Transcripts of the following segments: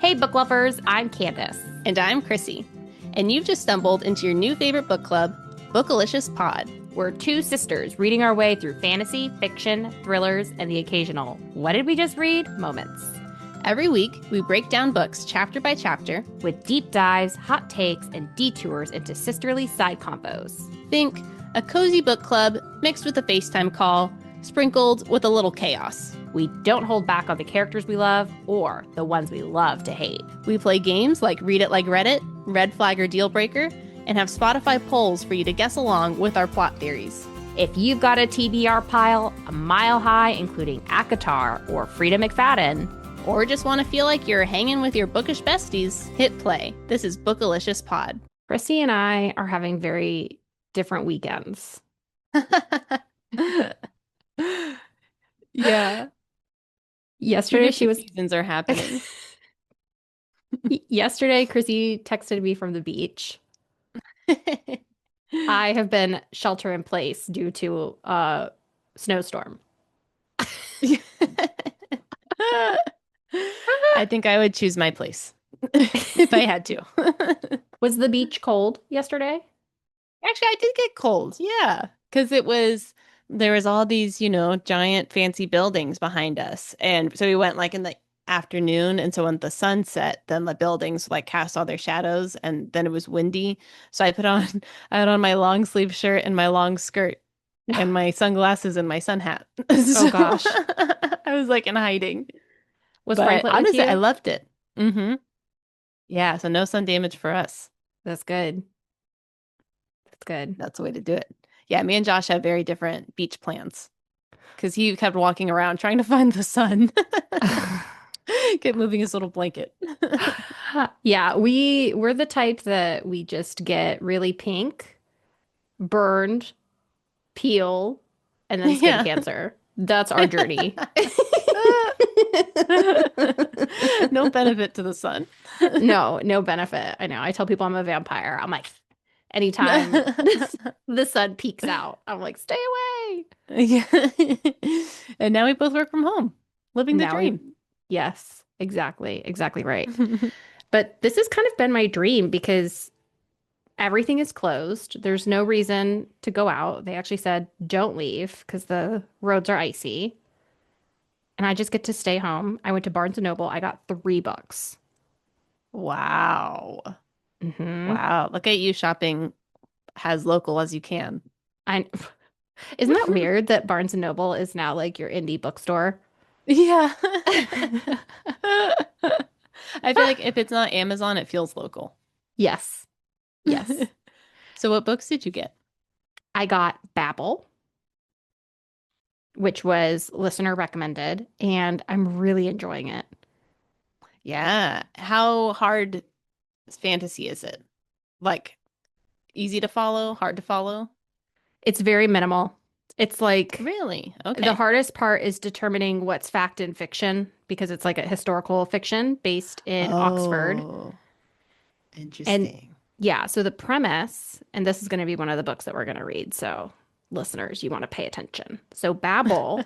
Hey, book lovers, I'm Candace. And I'm Chrissy. And you've just stumbled into your new favorite book club, Bookalicious Pod. We're two sisters reading our way through fantasy, fiction, thrillers, and the occasional "what did we just read" moments. Every week, we break down books chapter by chapter with deep dives, hot takes, and detours into sisterly side combos. Think a cozy book club mixed with a FaceTime call, sprinkled with a little chaos. We don't hold back on the characters we love or the ones we love to hate. We play games like Read It Like Reddit, Red Flag or Deal Breaker, and have Spotify polls for you to guess along with our plot theories. If you've got a TBR pile a mile high, including Akatar or Frida McFadden, or just want to feel like you're hanging with your bookish besties, hit play. This is Bookalicious Pod. Chrissy and I are having very different weekends. Yeah. Yesterday she was seasons are happening. Yesterday Chrissy texted me from the beach. I have been shelter in place due to a snowstorm. I think I would choose my place if I had to. Was the beach cold yesterday? Actually, I did get cold. Yeah. Because there was all these, giant fancy buildings behind us. And so we went like in the afternoon. And so when the sun set, then the buildings like cast all their shadows and then it was windy. So I had on my long sleeve shirt and my long skirt and my sunglasses and my sun hat. Oh gosh. I was like in hiding. Was But Franklin honestly, with you? I loved it. Mm-hmm. Yeah, so no sun damage for us. That's good. That's good. That's the way to do it. Yeah, me and Josh have very different beach plans because he kept walking around trying to find the sun. Kept moving his little blanket. Yeah, we're the type that we just get really pink, burned, peel, and then skin cancer. That's our journey. No benefit to the sun. No benefit. I know. I tell people I'm a vampire. I'm like, anytime the sun peeks out, I'm like, stay away. Yeah. And now we both work from home, living the dream. Yes, exactly. Exactly right. But this has kind of been my dream because everything is closed. There's no reason to go out. They actually said don't leave because the roads are icy. And I just get to stay home. I went to Barnes& Noble. I got 3 books. Wow. Mm-hmm. Wow. Look at you shopping as local as you can. Isn't that weird that Barnes& Noble is now like your indie bookstore? Yeah. I feel like if it's not Amazon, it feels local. Yes. Yes. So what books did you get? I got Babel, which was listener recommended, and I'm really enjoying it. Yeah. How hard fantasy is it? Like easy to follow, hard to follow? It's very minimal. It's like Really? Okay. the hardest part is determining what's fact and fiction because it's like a historical fiction based in Oxford. Interesting. And yeah, so the premise, and this is going to be one of the books that we're going to read. So listeners, you want to pay attention. So Babel,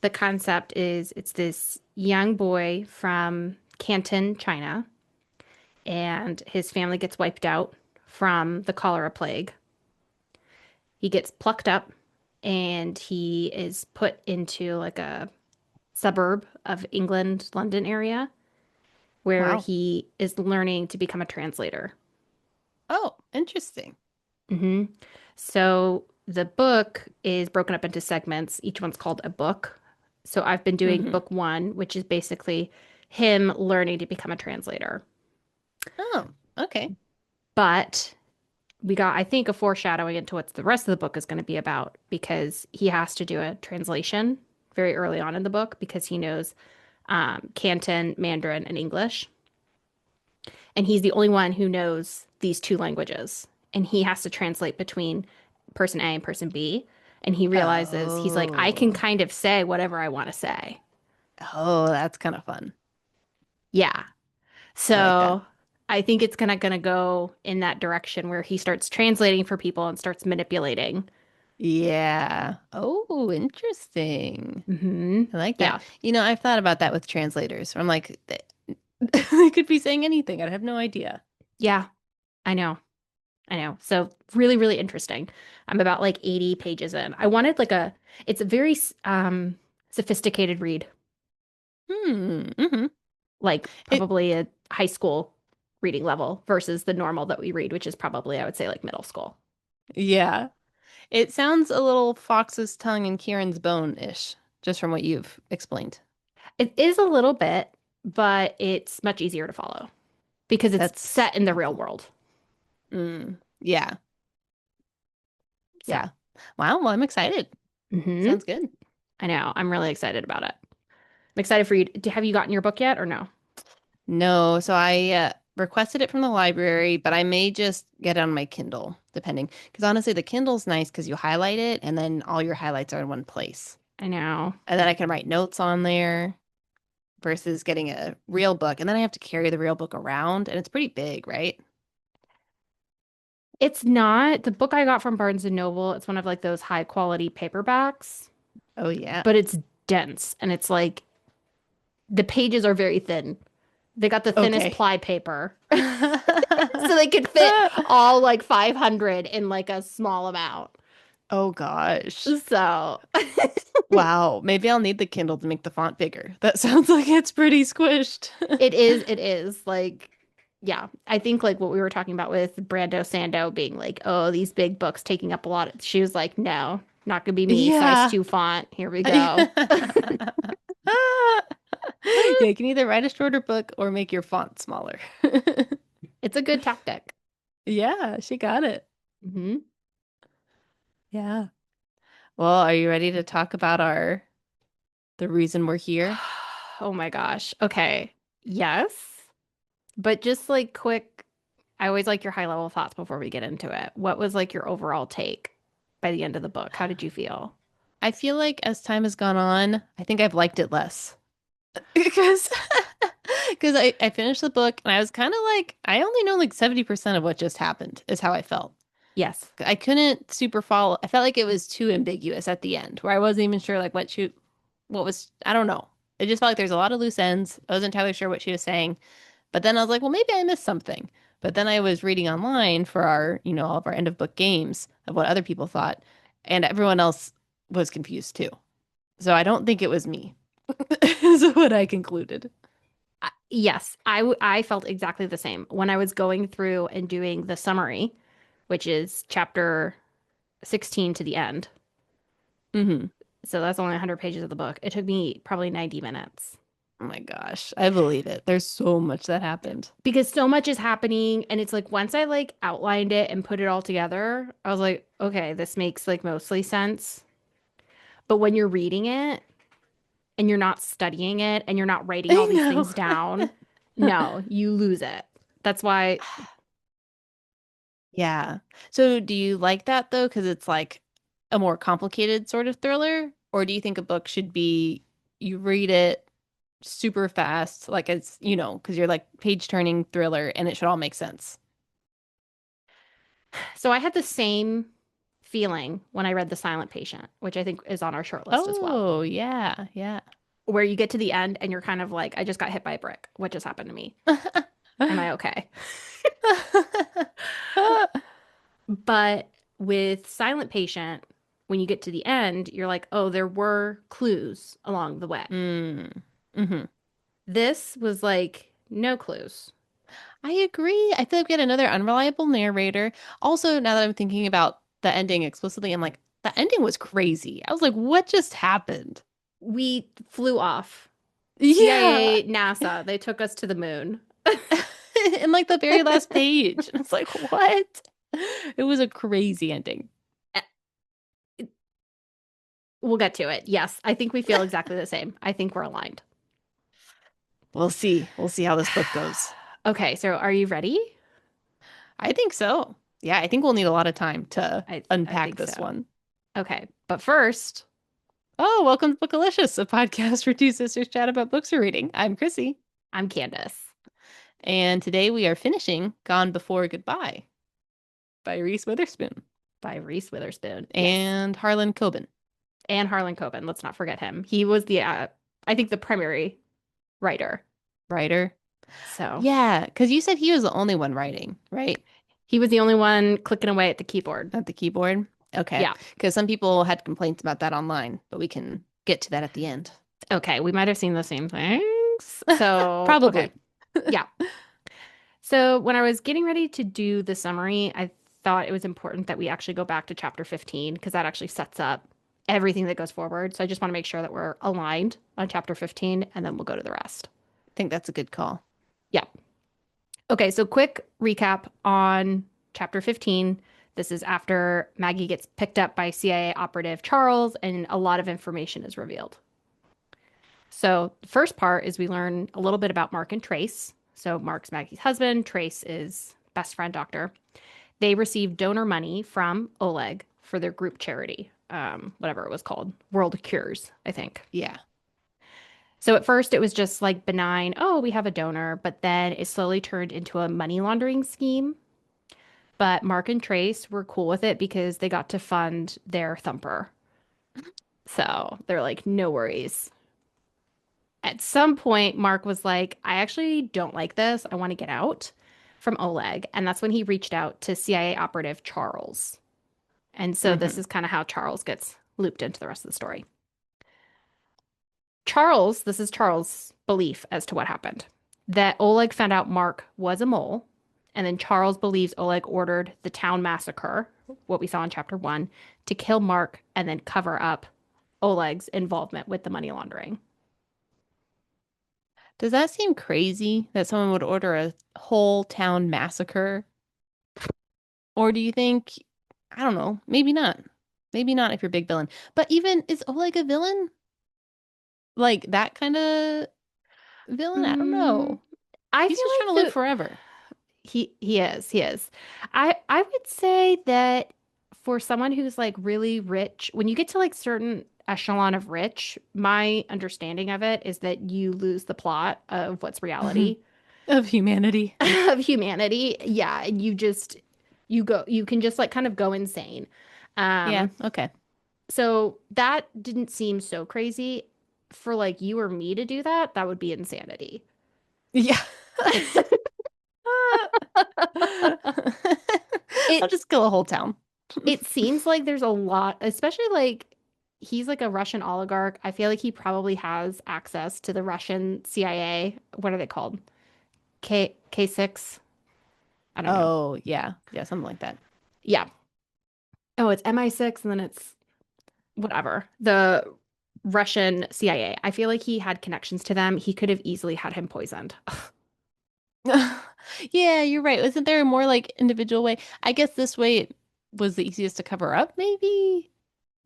the concept is it's this young boy from Canton, China, and his family gets wiped out from the cholera plague. He gets plucked up and he is put into like a suburb of England, London area, where Wow. he is learning to become a translator. Oh, interesting. Mm-hmm. So the book is broken up into segments. Each one's called a book. So I've been doing book 1, which is basically him learning to become a translator. Oh, okay. But we got, I think, a foreshadowing into what the rest of the book is going to be about because he has to do a translation very early on in the book because he knows Canton, Mandarin, and English. And he's the only one who knows these 2 languages. And he has to translate between person A and person B. And he realizes he's like, I can kind of say whatever I want to say. Oh, that's kind of fun. Yeah. So I like I think it's gonna go in that direction where he starts translating for people and starts manipulating. Yeah. Oh, interesting. Mm-hmm. I like Yeah. that. I've thought about that with translators. I'm like, They could be saying anything. I have no idea. Yeah, I know. I know. So really, really interesting. I'm about like 80 pages in. I wanted like it's a very sophisticated read, Hmm. like It, probably a high school reading level versus the normal that we read, which is probably, I would say, like middle school. yeah. It sounds a little Fox's tongue and Kieran's bone-ish, just from what you've explained. It is a little bit, but it's much easier to follow because it's That's set in the real helpful. world. Yeah. So, Yeah. Wow. Well, I'm excited. hmm Sounds good. I know. I'm really excited about it. I'm excited for you. Have you gotten your book yet or no? No, so I requested it from the library, but I may just get it on my Kindle, depending. Because honestly, the Kindle's nice because you highlight it and then all your highlights are in one place. I know. And then I can write notes on there versus getting a real book. And then I have to carry the real book around, and it's pretty big, right? It's not the book I got from Barnes and Noble. It's one of like those high quality paperbacks, Oh, yeah. but it's dense and it's like the pages are very thin. They got the thinnest Okay. ply paper. So they could fit all like 500 in like a small amount. Oh, gosh. So Wow. Maybe I'll need the Kindle to make the font bigger. That sounds like it's pretty squished. it is like, yeah, I think like what we were talking about with Brando Sando being like, oh, these big books taking up a lot. She was like, no, not gonna be me. Size Yeah. 2 font. Here we go. Yeah, you can either write a shorter book or make your font smaller. It's a good tactic. Yeah, she got it. Hmm Yeah. Well, are you ready to talk about our the reason we're here? Oh my gosh. Okay. Yes. But just like quick, I always like your high level thoughts before we get into it. What was like your overall take by the end of the book? How did you feel? I feel like as time has gone on, I think I've liked it less. Because because I finished the book and I was kind of like, I only know like 70% of what just happened is how I felt. Yes. I couldn't super follow. I felt like it was too ambiguous at the end, where I wasn't even sure like what was, I don't know. It just felt like there's a lot of loose ends. I wasn't entirely sure what she was saying. But then I was like, well, maybe I missed something. But then I was reading online for our, all of our end of book games of what other people thought, and everyone else was confused too. So I don't think it was me, is what I concluded. Yes, I felt exactly the same when I was going through and doing the summary, which is chapter 16 to the end. Hmm. So that's only 100 pages of the book. It took me probably 90 minutes Oh my gosh, I believe it. There's so much that happened. because so much is happening. And it's like once I like outlined it and put it all together, I was like, okay, this makes like mostly sense. But when you're reading it and you're not studying it and you're not writing all I these know. things down, no, you lose it. That's why, Yeah. So do you like that though? Because it's like a more complicated sort of thriller? Or do you think a book should be you read it super fast, like it's, because you're like page turning thriller and it should all make sense? so I had the same feeling when I read The Silent Patient, which I think is on our short list as well, Oh, yeah, yeah. where you get to the end and you're kind of like, I just got hit by a brick. What just happened to me? Am I okay? But with Silent Patient, when you get to the end, you're like, oh, there were clues along the way. Mm. Hmm. This was like no clues. I agree. I feel like we had another unreliable narrator. Also, now that I'm thinking about the ending explicitly, I'm like, the ending was crazy. I was like, what just happened? We flew off. Yeah. CIA, NASA, they took us to the moon. In like the very last page. It's like, what? It was a crazy ending. We'll get to it. Yes, I think we feel exactly the same. I think we're aligned. We'll see. We'll see how this book goes. Okay, so are you ready? I think so. Yeah, I think we'll need a lot of time to I unpack think this so. one. Okay, but first, Oh, welcome to Bookalicious, a podcast where two sisters chat about books we're reading. I'm Chrissy, I'm Candace and today we are finishing Gone Before Goodbye by Reese Witherspoon by Reese Witherspoon. Yes, and Harlan Coben. and Harlan Coben. Let's not forget him. He was the, I think, the primary writer. Writer. So Yeah, because you said he was the only one writing, right? he was the only one clicking away at the keyboard. At the keyboard. Okay. Yeah. Because some people had complaints about that online, but we can get to that at the end. Okay. We might have seen the same things. So, okay. Probably. Yeah. So when I was getting ready to do the summary, I thought it was important that we actually go back to chapter 15 because that actually sets up everything that goes forward. So I just want to make sure that we're aligned on chapter 15 and then we'll go to the rest. I think that's a good call. Yeah. Okay, so quick recap on chapter 15. This is after Maggie gets picked up by CIA operative Charles and a lot of information is revealed. So the first part is we learn a little bit about Marc and Trace. So Marc's Maggie's husband, Trace is best friend doctor. They received donor money from Oleg for their group charity, whatever it was called, World Cures, I think. Yeah. So at first it was just like benign, oh, we have a donor, but then it slowly turned into a money laundering scheme. But Marc and Trace were cool with it because they got to fund their thumper. So they're like, no worries. At some point, Marc was like, I actually don't like this. I want to get out from Oleg. And that's when he reached out to CIA operative Charles. And so this Hmm. is kind of how Charles gets looped into the rest of the story. Charles, this is Charles' belief as to what happened that Oleg found out Marc was a mole. And then Charles believes Oleg ordered the town massacre, what we saw in chapter 1, to kill Marc and then cover up Oleg's involvement with the money laundering. Does that seem crazy that someone would order a whole town massacre? Or do you think, I don't know, maybe not. Maybe not if you're a big villain. But even, is Oleg a villain? Like that kind of villain? I don't Mm, know. I He's feel just trying to like live forever. he is. I would say that for someone who's like really rich, when you get to like certain echelon of rich, my understanding of it is that you lose the plot of what's reality Of humanity. of humanity. Yeah, and you can just like kind of go insane. Yeah, Um, okay. so that didn't seem so crazy for like you or me to do that. That would be insanity. Yeah. I'll It just kill a whole town. it seems like there's a lot, especially like he's like a Russian oligarch. I feel like he probably has access to the Russian CIA. What are they called? K6? I don't know. Oh, yeah. Yeah, something like that. Yeah. Oh, it's MI6 and then it's whatever. The Russian CIA. I feel like he had connections to them. He could have easily had him poisoned. Yeah, you're right. Isn't there a more like individual way? I guess this way it was the easiest to cover up, maybe.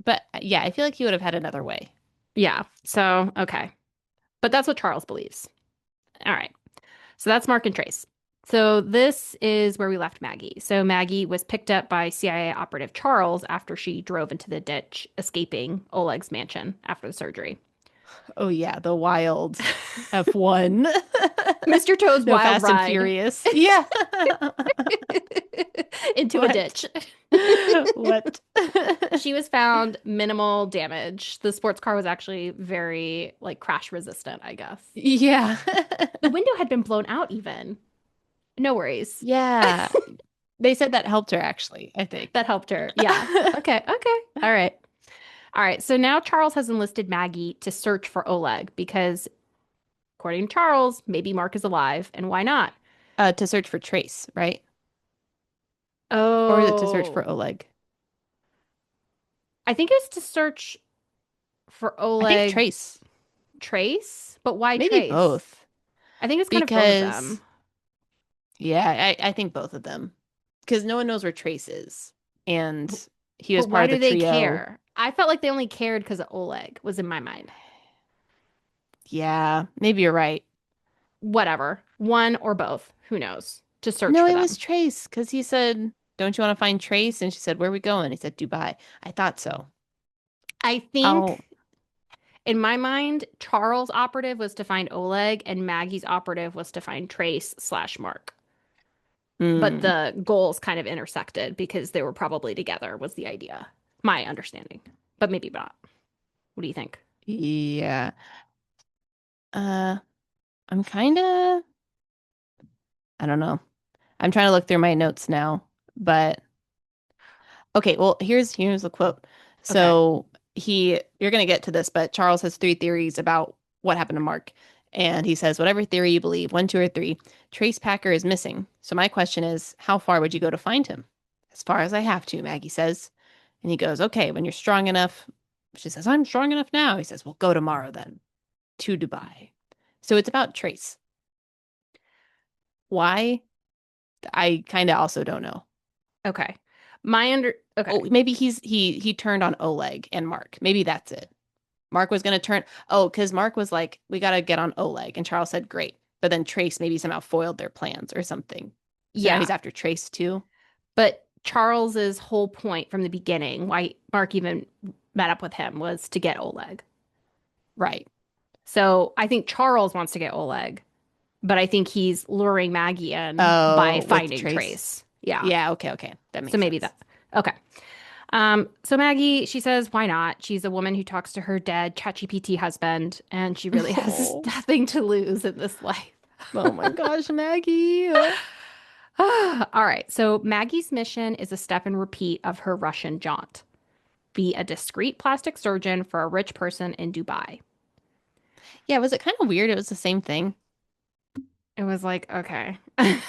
But yeah, I feel like he would have had another way. Yeah. So, okay. But that's what Charles believes. All right. So that's Mark and Trace. So this is where we left Maggie. So Maggie was picked up by CIA operative Charles after she drove into the ditch, escaping Oleg's mansion after the surgery. Oh yeah, the wild F1. Mr. Toad's No wild Fast and ride Furious. Yeah. into a What? ditch. What? She was found minimal damage. The sports car was actually very like crash resistant, I guess. Yeah. The window had been blown out even. No worries. Yeah. They said that helped her actually, I think. That helped her. Yeah. Okay. Okay. All right. All right. So now Charles has enlisted Maggie to search for Oleg because, according to Charles, maybe Mark is alive. And why not? To search for Trace, right? Or is it to search for Oh, Oleg? I think it's to search for I think Oleg Trace. Trace. But why Maybe Trace? both. I think it's kind of both of them. Because yeah, I think both of them. Because no one knows where Trace is. And he was But part why of the do they trio. care? I felt like they only cared because of Oleg was in my mind. Yeah, maybe you're right. Whatever. One or both. Who knows? To search No, for it was them. Trace because he said, "Don't you want to find Trace?" And she said, "Where are we going?" He said, "Dubai." I thought so. I I'll. think in my mind, Charles' operative was to find Oleg and Maggie's operative was to find Trace slash Mark. But Mm, the goals kind of intersected because they were probably together, was the idea. My understanding. But maybe not. What do you think? yeah. Uh, I'm kind of. I don't know. I'm trying to look through my notes now, but okay, well, here's the quote. Okay. So you're gonna get to this, but Charles has three theories about what happened to Mark. And he says, whatever theory you believe, one, two, or three, Trace Packer is missing. So my question is, how far would you go to find him? As far as I have to, Maggie says. And he goes, okay, when you're strong enough. She says, I'm strong enough now. He says, well, go tomorrow then to Dubai. So it's about Trace. Why? I kind of also don't know. Okay. My under okay. Oh, maybe he turned on Oleg and Mark. Maybe that's it. Mark was gonna turn. Oh, because Mark was like, we gotta get on Oleg, and Charles said, great. But then Trace maybe somehow foiled their plans or something. So now he's Yeah. after Trace too. But Charles's whole point from the beginning, why Mark even met up with him, was to get Oleg. Right. So I think Charles wants to get Oleg, but I think he's luring Maggie in by Oh, with finding Trace. Trace. Yeah. Yeah. Okay. Okay. That So makes maybe sense. that. Okay. So Maggie, she says, why not? She's a woman who talks to her dead ChatGPT husband, and she really has Oh. nothing to lose in this life. Oh my gosh, Maggie. All right. So Maggie's mission is a step and repeat of her Russian jaunt. Be a discreet plastic surgeon for a rich person in Dubai. Yeah. Was it kind of weird? It was the same thing. It was like, okay. It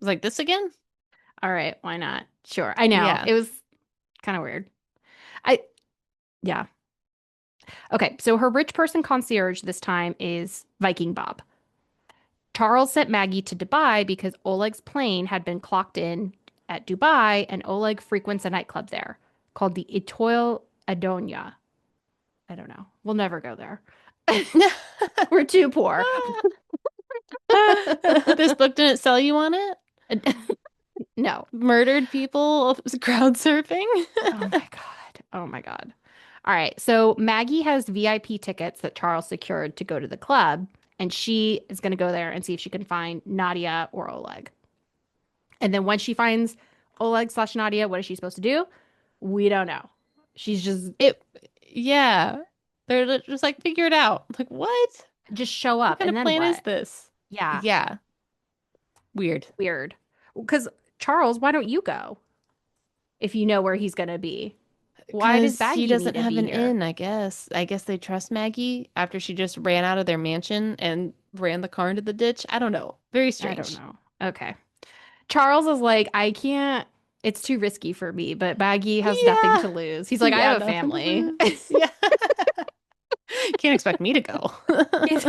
was like this again? All right, why not? Sure. I know. Yeah. It was kind of weird. I yeah. Okay, so her rich person concierge this time is Viking Bob. Charles sent Maggie to Dubai because Oleg's plane had been clocked in at Dubai, and Oleg frequents a nightclub there called the Etoile Adonia. I don't know. We'll never go there. We're too poor. This book didn't sell you on it? No. Murdered people, crowd surfing? Oh my God. Oh my God. All right. So Maggie has VIP tickets that Charles secured to go to the club, and she is going to go there and see if she can find Nadia or Oleg. And then once she finds Oleg slash Nadia, what is she supposed to do? We don't know. She's It, yeah. They're just like, figure it out. Like, what? just show What up, kind and of then plan is what? this? Yeah, Yeah. Weird. weird. Because Charles, why don't you go if you know where he's going to be? Why does Because he Maggie need doesn't to have be an here? in, I guess. I guess they trust Maggie after she just ran out of their mansion and ran the car into the ditch. I don't know. Very I don't strange. know. Okay. Charles is like, I can't, it's too risky for me, but Maggie has nothing Yeah. to lose. He's like, I Yeah, have a nothing to family. lose. Yeah. Can't expect me to go. He's-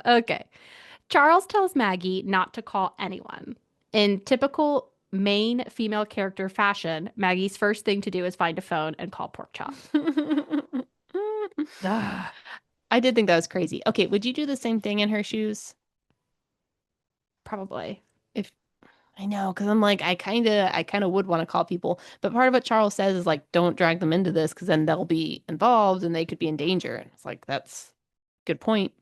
Okay. Charles tells Maggie not to call anyone. In typical main female character fashion, Maggie's first thing to do is find a phone and call PORKCHOP. Ugh, I did think that was crazy. Okay, would you do the same thing in her shoes? probably. If I know, because I'm like, I kind of would want to call people, but part of what Charles says is like, don't drag them into this because then they'll be involved and they could be in danger. And it's like, that's a good point.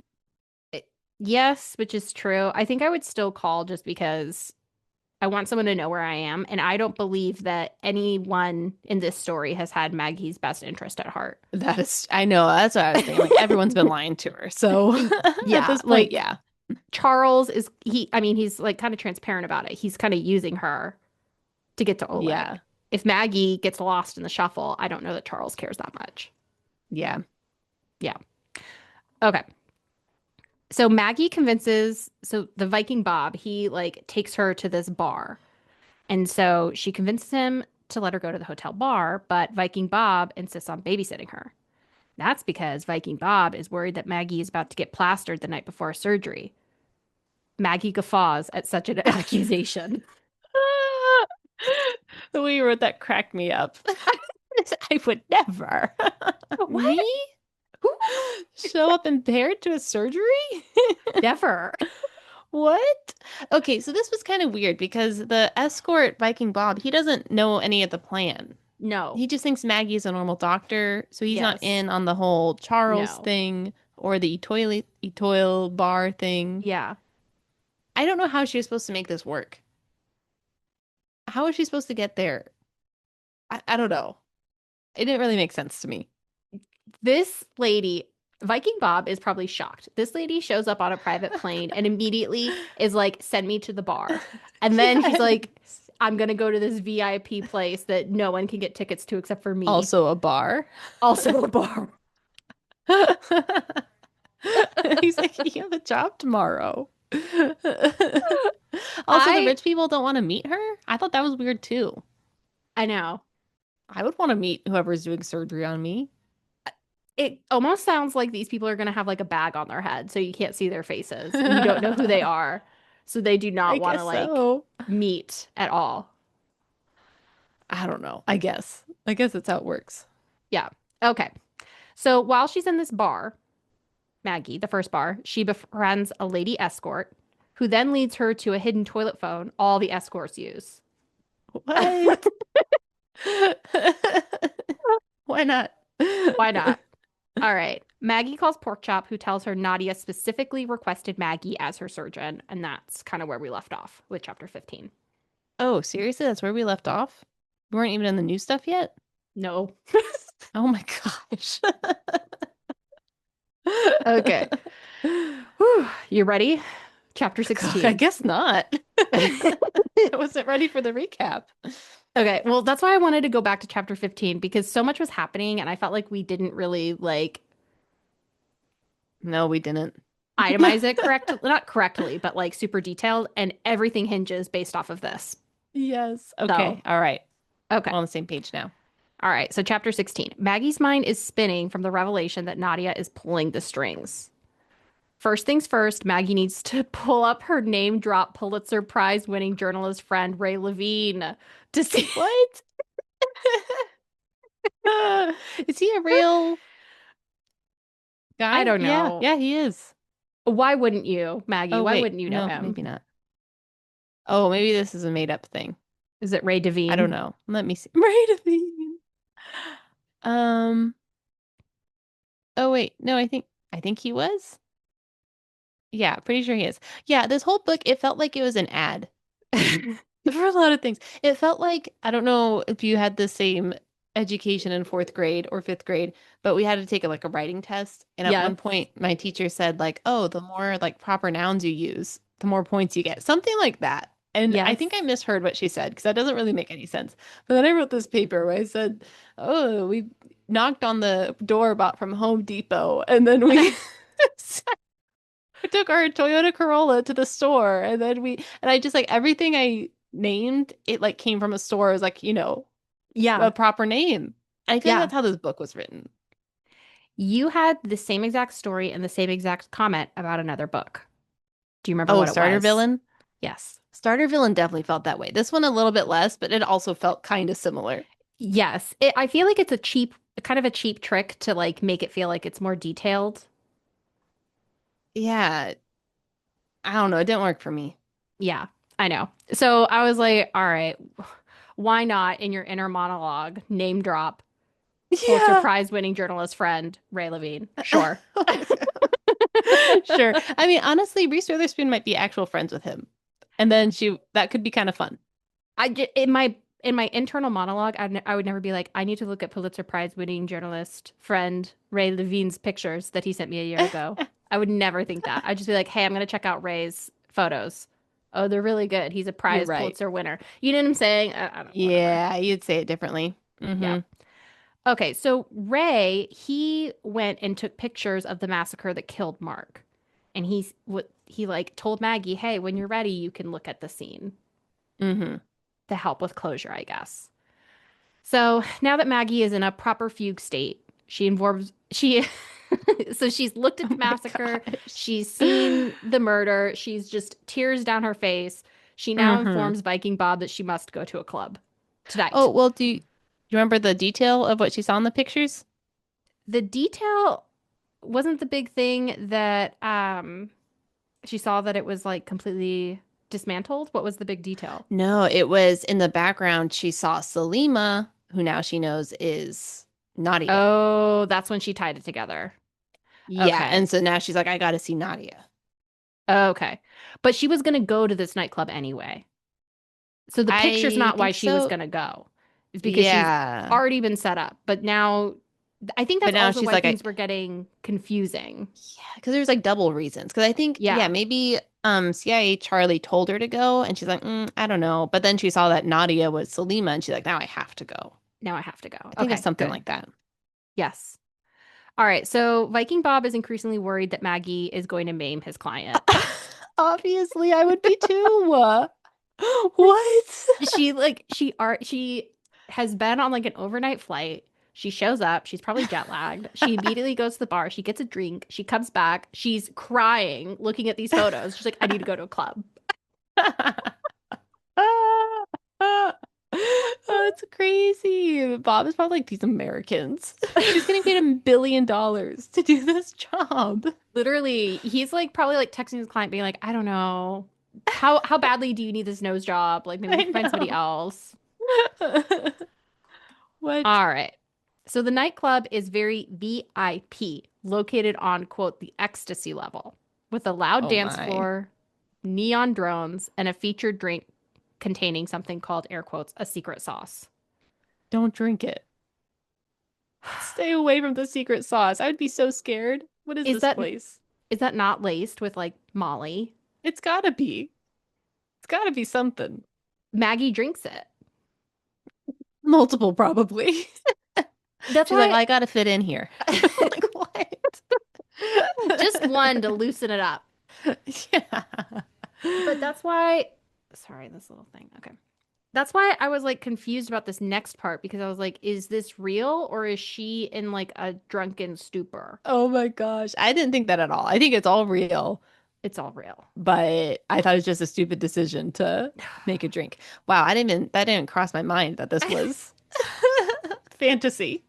Yes, which is true. I think I would still call just because I want someone to know where I am. And I don't believe that anyone in this story has had Maggie's best interest at heart. That is, I know, that's what I was thinking. Like, everyone's been lying to her. So at Yeah, this point, like yeah, Charles is I mean, he's like kind of transparent about it. He's kind of using her to get to Oleg. yeah, If Maggie gets lost in the shuffle, I don't know that Charles cares that much. yeah. Yeah. Okay. So Maggie convinces so the Viking Bob, he like takes her to this bar. And so she convinces him to let her go to the hotel bar, but Viking Bob insists on babysitting her. That's because Viking Bob is worried that Maggie is about to get plastered the night before surgery. Maggie guffaws at such an accusation. The way you wrote that cracked me up. I would never. What? Me? Who? Show up impaired to a surgery? Never. What? Okay, so this was kind of weird because the escort Viking Bob, he doesn't know any of the plan. No. He just thinks Maggie's a normal doctor, so he's not Yes. in on the whole Charles No. thing or the Etoile bar thing. Yeah. I don't know how she was supposed to make this work. How was she supposed to get there? I don't know. It didn't really make sense to me. This lady, Viking Bob is probably shocked. This lady shows up on a private plane and immediately is like, send me to the bar. And then he's like, Yes. I'm gonna go to this VIP place that no one can get tickets to except for me. Also a bar. Also a bar. He's like, you have a job tomorrow. Also, the I rich people don't want to meet her. I thought that was weird too. I know. I would want to meet whoever's doing surgery on me. It almost sounds like these people are gonna have like a bag on their head, so you can't see their faces and you don't know who they are. So they do I not want to guess like so. meet at all. I don't know. I guess. I guess that's how it works. Yeah. Okay. So while she's in this bar, Maggie, the first bar, she befriends a lady escort who then leads her to a hidden toilet phone all the escorts use. What? Why not? Why not? All right. Maggie calls Porkchop, who tells her Nadia specifically requested Maggie as her surgeon. And that's kind of where we left off with chapter 15. Oh, seriously? That's where we left off? We weren't even in the new stuff yet? No. Oh my gosh. Okay. Whew. You ready? Chapter God, I 16. guess not. I wasn't ready for the recap. Okay. Well, that's why I wanted to go back to chapter 15 because so much was happening and I felt like we didn't really like No, we didn't. itemize it correctly, not correctly, but like super detailed, and everything hinges based off of this. Yes. So, Okay. All right. okay. We're on the same page now. All right. So, chapter 16. Maggie's mind is spinning from the revelation that Nadia is pulling the strings. First things first, Maggie needs to pull up her name drop Pulitzer Prize winning journalist friend Ray Levine to see. What? Is he a real I guy? don't Yeah. know. Yeah, he is. Why wouldn't you, Maggie? Oh, Why wait. wouldn't you know No, him? maybe not. Oh, maybe this is a made up thing. Is it Ray I don't Devine? know. Let me see. Right. Um, oh wait, no, I think he was. Yeah, pretty sure he is. Yeah, this whole book, it felt like it was an ad for a lot of things. It felt like, I don't know if you had the same education in fourth grade or fifth grade, but we had to take like a writing test. And at Yes. one point, my teacher said, like, oh, the more like proper nouns you use, the more points you get. Something like that. And I Yes. think I misheard what she said because that doesn't really make any sense. But then I wrote this paper where I said, oh, we knocked on the door bought from Home Depot, and then we we took our Toyota Corolla to the store, and then and I just like everything I named, it like came from a store. It was like, Yeah. a proper name. I feel like Yeah. that's how this book was written. You had the same exact story and the same exact comment about another book. Do you remember Oh, what it starter was? villain? Yes. Starter villain definitely felt that way. This one a little bit less, but it also felt kind of similar. Yes. I feel like it's kind of a cheap trick to like make it feel like it's more detailed. Yeah, I don't know. It didn't work for me. Yeah, I know. So I was like, all right, why not in your inner monologue name drop Pulitzer Yeah. Prize winning journalist friend Ray Levine? Sure. Sure. I mean, honestly, Reese Witherspoon might be actual friends with him. And then that could be kind of fun. In my internal monologue, I would never be like, I need to look at Pulitzer Prize winning journalist friend Ray Levine's pictures that he sent me a year ago. I would never think that. I'd just be like, hey, I'm gonna check out Ray's photos. Oh, they're really good. He's a You're prize right. Pulitzer winner. You know what I'm saying? I don't, whatever. Yeah, you'd say it differently. Yeah. Okay, so Ray, he went and took pictures of the massacre that killed Mark. And he like told Maggie, "Hey, when you're ready, you can look at the scene Mm-hmm. to help with closure, I guess." So, now that Maggie is in a proper fugue state, she informs she so she's looked at Oh the my massacre, gosh. she's seen the murder, she's just tears down her face. She now Mm-hmm. informs Viking Bob that she must go to a club Oh, tonight. well, do you remember the detail of what she saw in the pictures? The detail wasn't the big thing that she saw that it was like completely dismantled. What was the big detail? No, it was in the background. She saw Salima, who now she knows is Nadia. Oh, that's when she tied it together. Yeah, Okay. and so now she's like, I gotta see Nadia. Okay. But she was going to go to this nightclub anyway. So the picture's I not why think she was so. going to go. It's because she's Yeah. already been set up. But now I think But that's now also she's why like, things were getting confusing. yeah, because there's like double reasons. Because I think, yeah, Yeah. maybe CIA Charlie told her to go, and she's like, I don't know. But then she saw that Nadia was Salima, and she's like, now I have to go. Now I have to go. I think it's Okay, something good. like that. Yes. All right. So Viking Bob is increasingly worried that Maggie is going to maim his client. Obviously, I would be too. What? She has been on like an overnight flight. She shows up. She's probably jet lagged. She immediately goes to the bar. She gets a drink. She comes back. She's crying, looking at these photos. She's like, I need to go to a club. Oh, it's crazy. Bob is probably like these Americans. She's getting paid $1 billion to do this job. Literally, he's like probably like texting his client, being like, I don't know. How badly do you need this nose job? Like maybe we I can find somebody know. else. What? All right. So the nightclub is very VIP, located on, quote, the ecstasy level, with a loud Oh dance my. floor, neon drones, and a featured drink containing something called, air quotes, a secret sauce. Don't drink it. Stay away from the secret sauce. I would be so scared. What is Is this that place? is that not laced with like Molly? It's gotta be. It's gotta be something. Maggie drinks it. Multiple, probably. That's She's like, why I gotta fit in here. Like, what? just one to loosen it up. Yeah. But that's why, sorry, this little thing. Okay. That's why I was like confused about this next part because I was like, is this real or is she in like a drunken stupor? Oh my gosh. I didn't think that at all. I think it's all real, It's all real. but I thought it was just a stupid decision to make a drink. Wow, that didn't cross my mind that this was fantasy.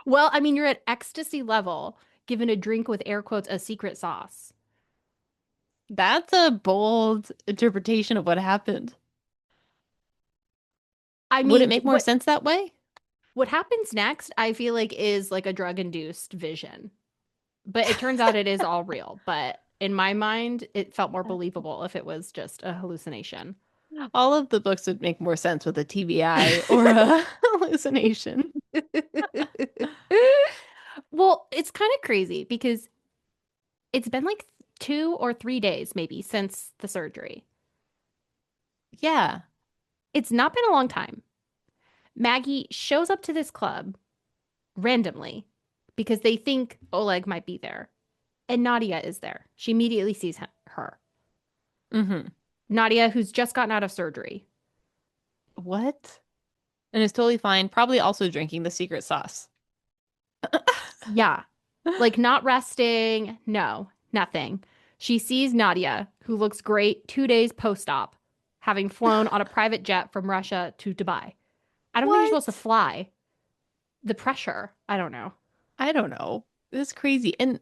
Well, I mean, you're at ecstasy level, given a drink with air quotes, a secret sauce. That's a bold interpretation of what happened. I Would it mean, make more sense that way? what happens next, I feel like is like a drug-induced vision. But it turns out it is all real. But in my mind, it felt more believable if it was just a hallucination. All of the books would make more sense with a TBI or a hallucination. Well, it's kind of crazy because it's been like 2 or 3 days maybe since the surgery. Yeah. It's not been a long time. Maggie shows up to this club randomly because they think Oleg might be there. And Nadia is there. She immediately sees her. hmm Nadia, who's just gotten out of surgery. What? And it's totally fine. Probably also drinking the secret sauce. Yeah. Like not resting. No, nothing. She sees Nadia, who looks great 2 days post-op, having flown on a private jet from Russia to Dubai. I don't think you're supposed to What? fly. The pressure. I don't know. I don't know. This is crazy. And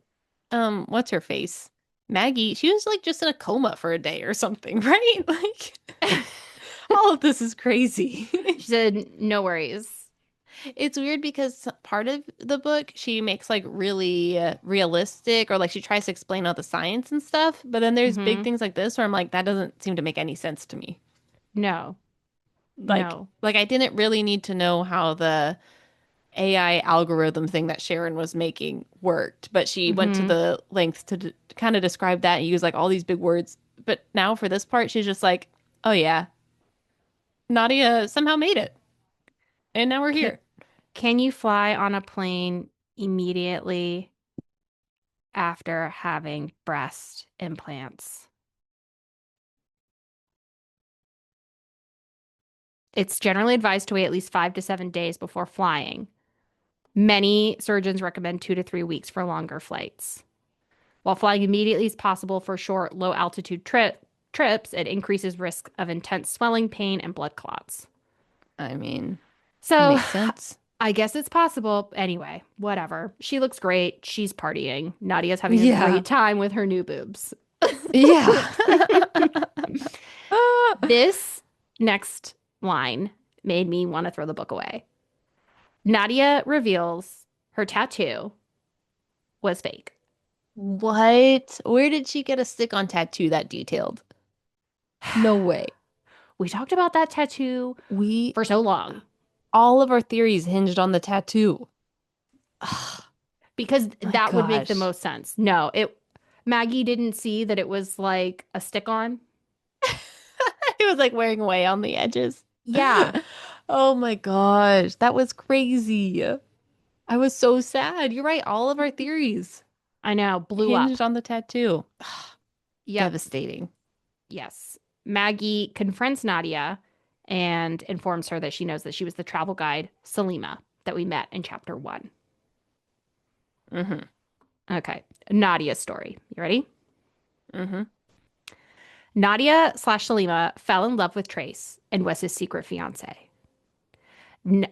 what's her face? Maggie, she was like just in a coma for a day or something, right? Like all of this is crazy. She said, no worries. It's weird because part of the book she makes like really realistic or like she tries to explain all the science and stuff, but then there's big Hmm. things like this where I'm like that doesn't seem to make any sense to me. No, Like no. like I didn't really need to know how the AI algorithm thing that Sharon was making worked, but she went to Hmm. the length to kind of describe that and use like all these big words. But now for this part, she's just like, "Oh yeah, Nadia somehow made it, and now we're Can, here." can you fly on a plane immediately after having breast implants? It's generally advised to wait at least 5 to 7 days before flying. Many surgeons recommend 2 to 3 weeks for longer flights. While flying immediately is possible for short, low altitude trips, it increases risk of intense swelling, pain, and blood clots. I mean, So makes sense. I guess it's possible. Anyway, whatever. She looks great. She's partying. Nadia's having a Yeah. great time with her new boobs. Yeah. This next line made me want to throw the book away. Nadia reveals her tattoo was fake. What? Where did she get a stick-on tattoo that detailed? No way. We talked about that tattoo We for so long. all of our theories hinged on the tattoo. Oh because my that would make the gosh. most sense. No, it Maggie didn't see that it was like a stick-on. It was like wearing away on the edges. Yeah, Oh my gosh, that was crazy. I was so sad. You're right. All of our theories I know, blew up. hinged on the tattoo. Yep, Devastating. yes. Maggie confronts Nadia and informs her that she knows that she was the travel guide, Salima, that we met in chapter 1. Hmm. Okay, Nadia's story. You ready? Hmm. Nadia slash Salima fell in love with Trace and was his secret fiance. N-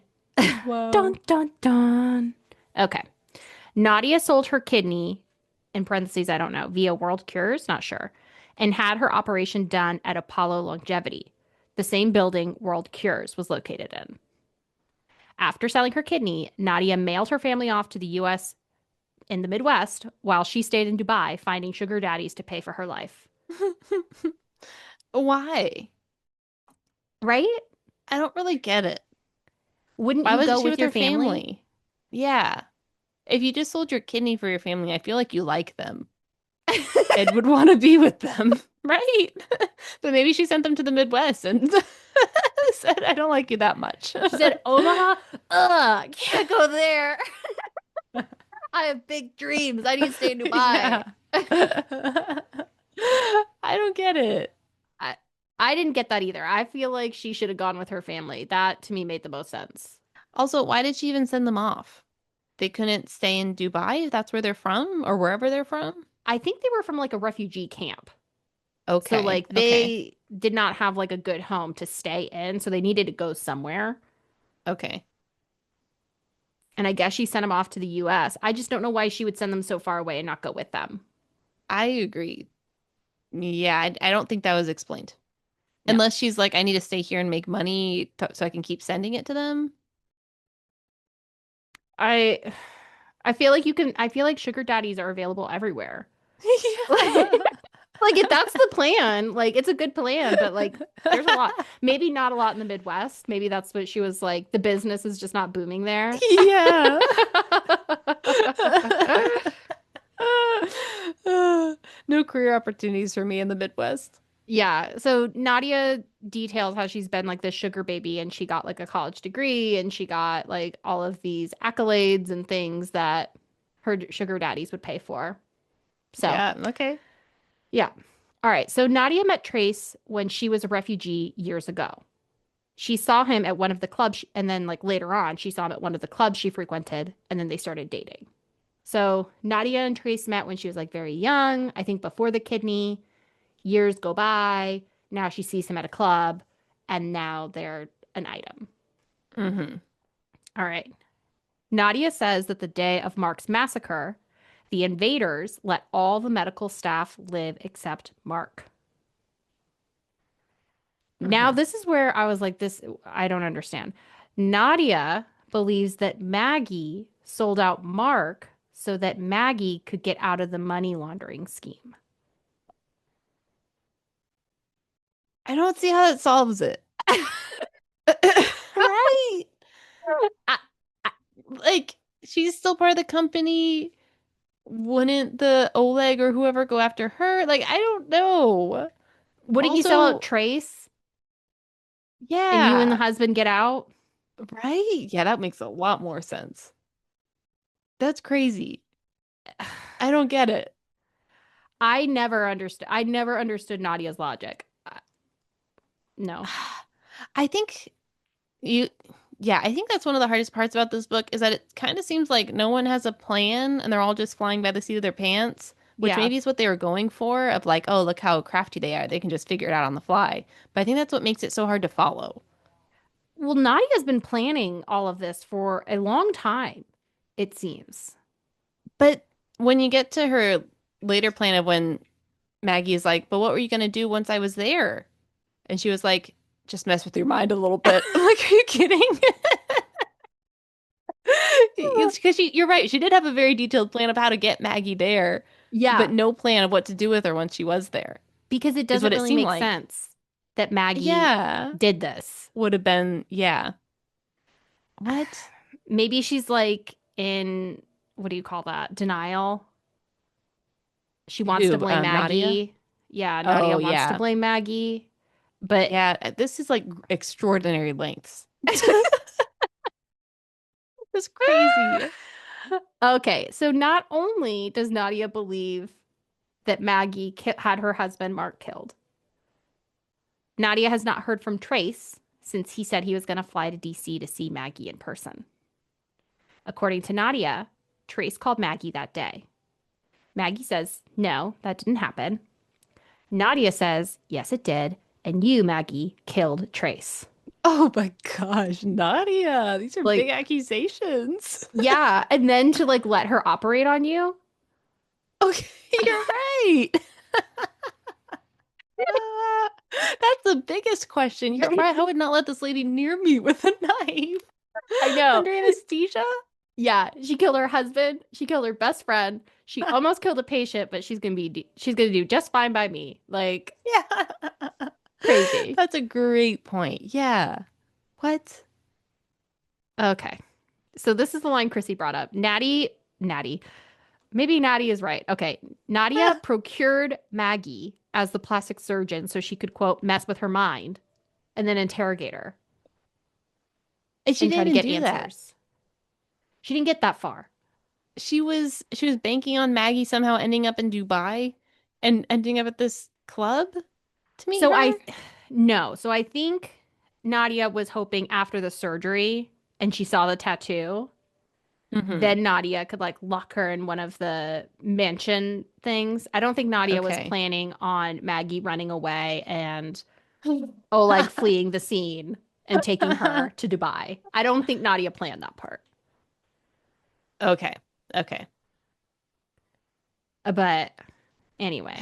Wow. dun dun dun. Okay. Nadia sold her kidney, in parentheses, I don't know, via World Cures, not sure, and had her operation done at Apollo Longevity, the same building World Cures was located in. After selling her kidney, Nadia mailed her family off to the US in the Midwest while she stayed in Dubai, finding sugar daddies to pay for her life. Why? Right? I don't really get it. Wouldn't Why you wasn't go she with with your her family? family? Yeah. If you just sold your kidney for your family, I feel like you like them and would want to be with them, right? But maybe she sent them to the Midwest and said, I don't like you that much. She said, Omaha? Ugh, can't go there. I have big dreams. I need to stay in Dubai. Yeah. I don't get it. I, I didn't get that either. I feel like she should have gone with her family. That to me made the most sense. Also, why did she even send them off? They couldn't stay in Dubai if that's where they're from or wherever they're from? I think they were from like a refugee camp. So Okay. like Okay. they did not have like a good home to stay in, so they needed to go somewhere. Okay. And I guess she sent them off to the US. I just don't know why she would send them so far away and not go with them. I agree. Yeah, I don't think that was explained. No. Unless she's like, I need to stay here and make money so I can keep sending it to them. I I feel like I feel like sugar daddies are available everywhere. Yeah. Like if that's the plan, like it's a good plan, but like there's a lot. Maybe not a lot in the Midwest. Maybe that's what she was like. The business is just not booming there. Yeah. No career opportunities for me in the Midwest. Yeah. So Nadia details how she's been like this sugar baby and she got like a college degree and she got like all of these accolades and things that her sugar daddies would pay for. So, Yeah, okay. yeah. All right. So Nadia met Trace when she was a refugee years ago. She saw him at one of the clubs, and then like later on, she saw him at one of the clubs she frequented, and then they started dating. So Nadia and Trace met when she was like very young, I think before the kidney. Years go by. Now she sees him at a club, and now they're an item. Hmm. All right. Nadia says that the day of Mark's massacre, the invaders let all the medical staff live except Mark. Now, Hmm. this is where I was like, this, I don't understand. Nadia believes that Maggie sold out Mark so that Maggie could get out of the money laundering scheme. I don't see how that solves it. Right? I, I, Like, she's still part of the company. Wouldn't the Oleg or whoever go after her? Like, I don't know. wouldn't you sell out Also, Trace and you and the yeah, husband get out? right? Yeah, that makes a lot more sense. That's crazy. I don't get it. I never understood Nadia's logic. No. I think you, yeah, I think that's one of the hardest parts about this book is that it kind of seems like no one has a plan and they're all just flying by the seat of their pants, which Yeah. maybe is what they were going for of like, oh, look how crafty they are. They can just figure it out on the fly. But I think that's what makes it so hard to follow. Well, Nadia's been planning all of this for a long time, it seems. But when you get to her later plan of when Maggie's like, but what were you going to do once I was there? And she was like, just mess with your mind a little bit. I'm like, are you kidding? Because you're right. She did have a very detailed plan of how to get Maggie there, but Yeah, no plan of what to do with her once she was there, because it is doesn't what it really seemed make like. sense that Maggie Yeah, did this. would have been, yeah. What? Maybe she's like, in, what do you call that? Denial. She wants to Who? blame Nadia? Maggie. Yeah, Nadia Oh, wants to yeah. blame Maggie. But Yeah, this is like extraordinary lengths. It's crazy. okay, so not only does Nadia believe that Maggie had her husband Mark killed, Nadia has not heard from Trace since he said he was going to fly to DC to see Maggie in person. According to Nadia, Trace called Maggie that day. Maggie says, no, that didn't happen. Nadia says, yes, it did. And you, Maggie, killed Trace. Oh my gosh, Nadia, these are big Like, accusations. yeah. And then to like let her operate on you. Okay, you're right. That's the biggest question. You're right. I would not let this lady near me with a knife I know. under anesthesia. Yeah, she killed her husband. She killed her best friend. She almost killed a patient, but she's gonna do just fine by me. Like Yeah. crazy. That's a great point. Yeah. What? Okay. So this is the line Chrissy brought up. Natty. Maybe Natty is right. Okay. Nadia procured Maggie as the plastic surgeon so she could, quote, mess with her mind and then interrogate her And she and try didn't to even get do that. answers. She didn't get that far. She was banking on Maggie somehow ending up in Dubai and ending up at this club to meet So her. no. So I think Nadia was hoping after the surgery and she saw the tattoo, Hmm. then Nadia could like lock her in one of the mansion things. I don't think Nadia was Okay. planning on Maggie running away and Oleg fleeing the scene and taking her to Dubai. I don't think Nadia planned that part. Okay. Okay. But anyway,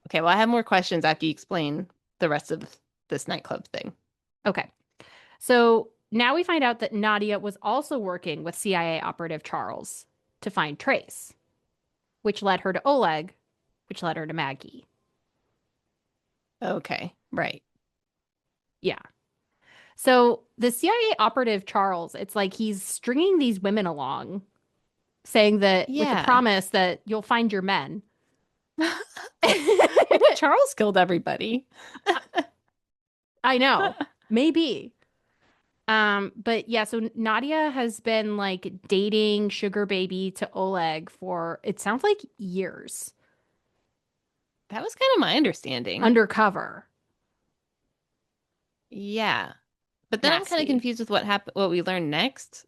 Okay. Well, I have more questions after you explain the rest of this nightclub thing. okay. So now we find out that Nadia was also working with CIA operative Charles to find Trace, which led her to Oleg, which led her to Maggie. Okay. Right. Yeah. So the CIA operative Charles, it's like he's stringing these women along, saying that with the Yeah. promise that you'll find your men. I bet Charles killed everybody. I know, maybe. But yeah, so Nadia has been like dating Sugar Baby to Oleg for it sounds like years That was kind of my understanding. undercover. Yeah. But then I'm kind of Nasty. confused with what happened, what we learned next.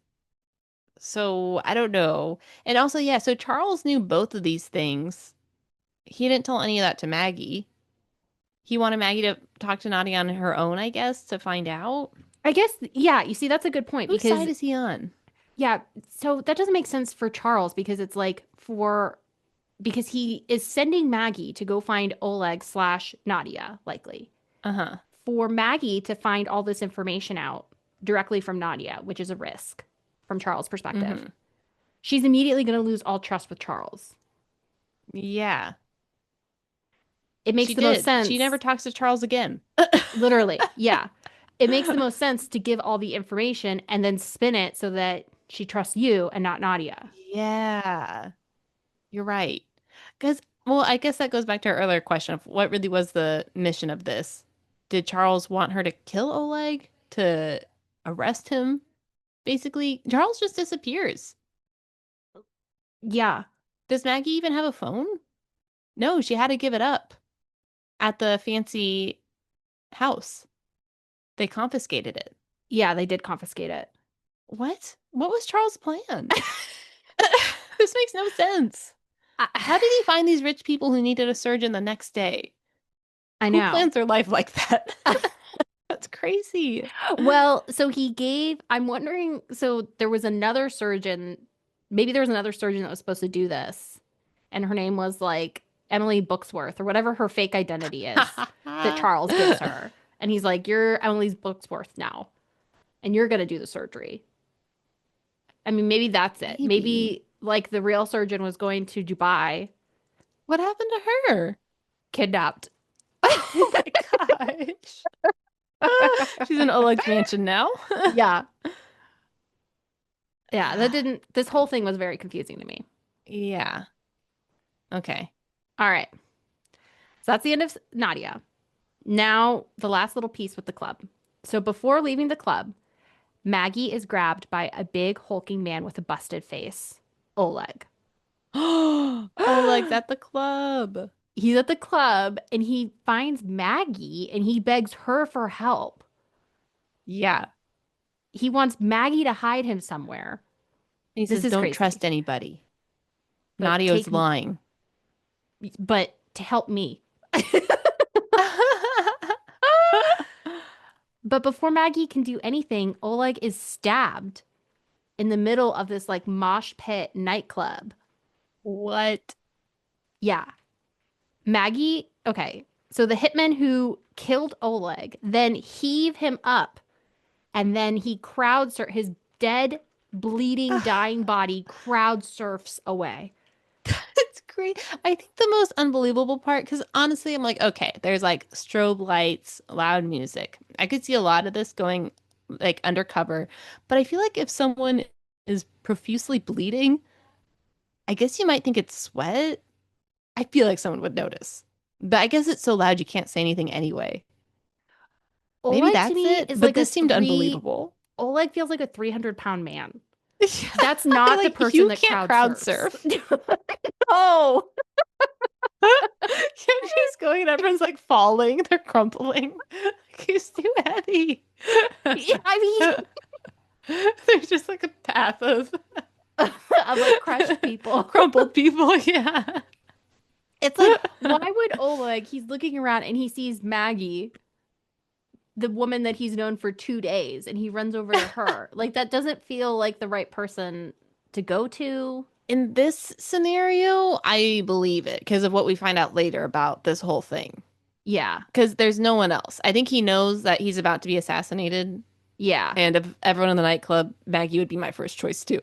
So I don't know. And also, yeah, so Charles knew both of these things. He didn't tell any of that to Maggie. He wanted Maggie to talk to Nadia on her own, I guess, to find out. I guess, yeah, you see, that's a good point Whose because, side is he on? yeah, so that doesn't make sense for Charles because it's like because he is sending Maggie to go find Oleg slash Nadia, likely, Uh-huh. for Maggie to find all this information out directly from Nadia, which is a risk from Charles' perspective. Hmm. She's immediately going to lose all trust with Charles. Yeah. It makes She the most did. She never sense, talks to Charles again. literally. Yeah. It makes the most sense to give all the information and then spin it so that she trusts you and not Nadia. Yeah. You're right. Because, well, I guess that goes back to our earlier question of what really was the mission of this. Did Charles want her to kill Oleg? To arrest him? Basically, Charles just disappears. Yeah. Does Maggie even have a phone? No, she had to give it up at the fancy house. They confiscated it. Yeah, they did confiscate it. What? What was Charles' plan? This makes no sense. I, How did he find these rich people who needed a surgeon the next day? I Who know. plans their life like that? That's crazy. Well, so I'm wondering, so there was another surgeon, maybe there was another surgeon that was supposed to do this, and her name was like Emily Booksworth or whatever her fake identity is that Charles gives her. And he's like, you're Emily's Booksworth now, and you're going to do the surgery. I mean, maybe that's it. Maybe. Maybe like the real surgeon was going to Dubai, What happened to her? kidnapped. Oh my gosh. She's in Oleg's mansion now. Yeah. Yeah, this whole thing was very confusing to me. Yeah. Okay. All right. So that's the end of Nadia. Now, the last little piece with the club. So before leaving the club, Maggie is grabbed by a big hulking man with a busted face, Oleg. Oleg's at the club. He's at the club and he finds Maggie and he begs her for help. Yeah. He wants Maggie to hide him somewhere. He This says, is don't crazy. trust anybody. But Nadia's lying. but to help me. But before Maggie can do anything, Oleg is stabbed in the middle of this like mosh pit nightclub. What? Yeah. Maggie, okay. So the hitman who killed Oleg then heave him up and then he his dead, bleeding, dying body crowd surfs away. It's great. I think the most unbelievable part, because honestly, I'm like, okay, there's like strobe lights, loud music. I could see a lot of this going like undercover, but I feel like if someone is profusely bleeding, I guess you might think it's sweat. I feel like someone would notice. But I guess it's so loud you can't say anything anyway. Maybe Oleg to that's me it, is but like this seemed unbelievable. Oleg feels like a 300-pound man. Yeah, That's not the like person you that can't crowd crowd surfs. surf. Oh, She's going and everyone's like falling, they're crumpling. Like, he's too heavy. yeah, I There's just like a path of mean, of like crushed people. crumpled people. Yeah. It's like, why would Oleg, he's looking around and he sees Maggie, the woman that he's known for 2 days, and he runs over to her. Like, that doesn't feel like the right person to go to. In this scenario, I believe it because of what we find out later about this whole thing. Yeah. Because there's no one else. I think he knows that he's about to be assassinated. Yeah. And of everyone in the nightclub, Maggie would be my first choice too.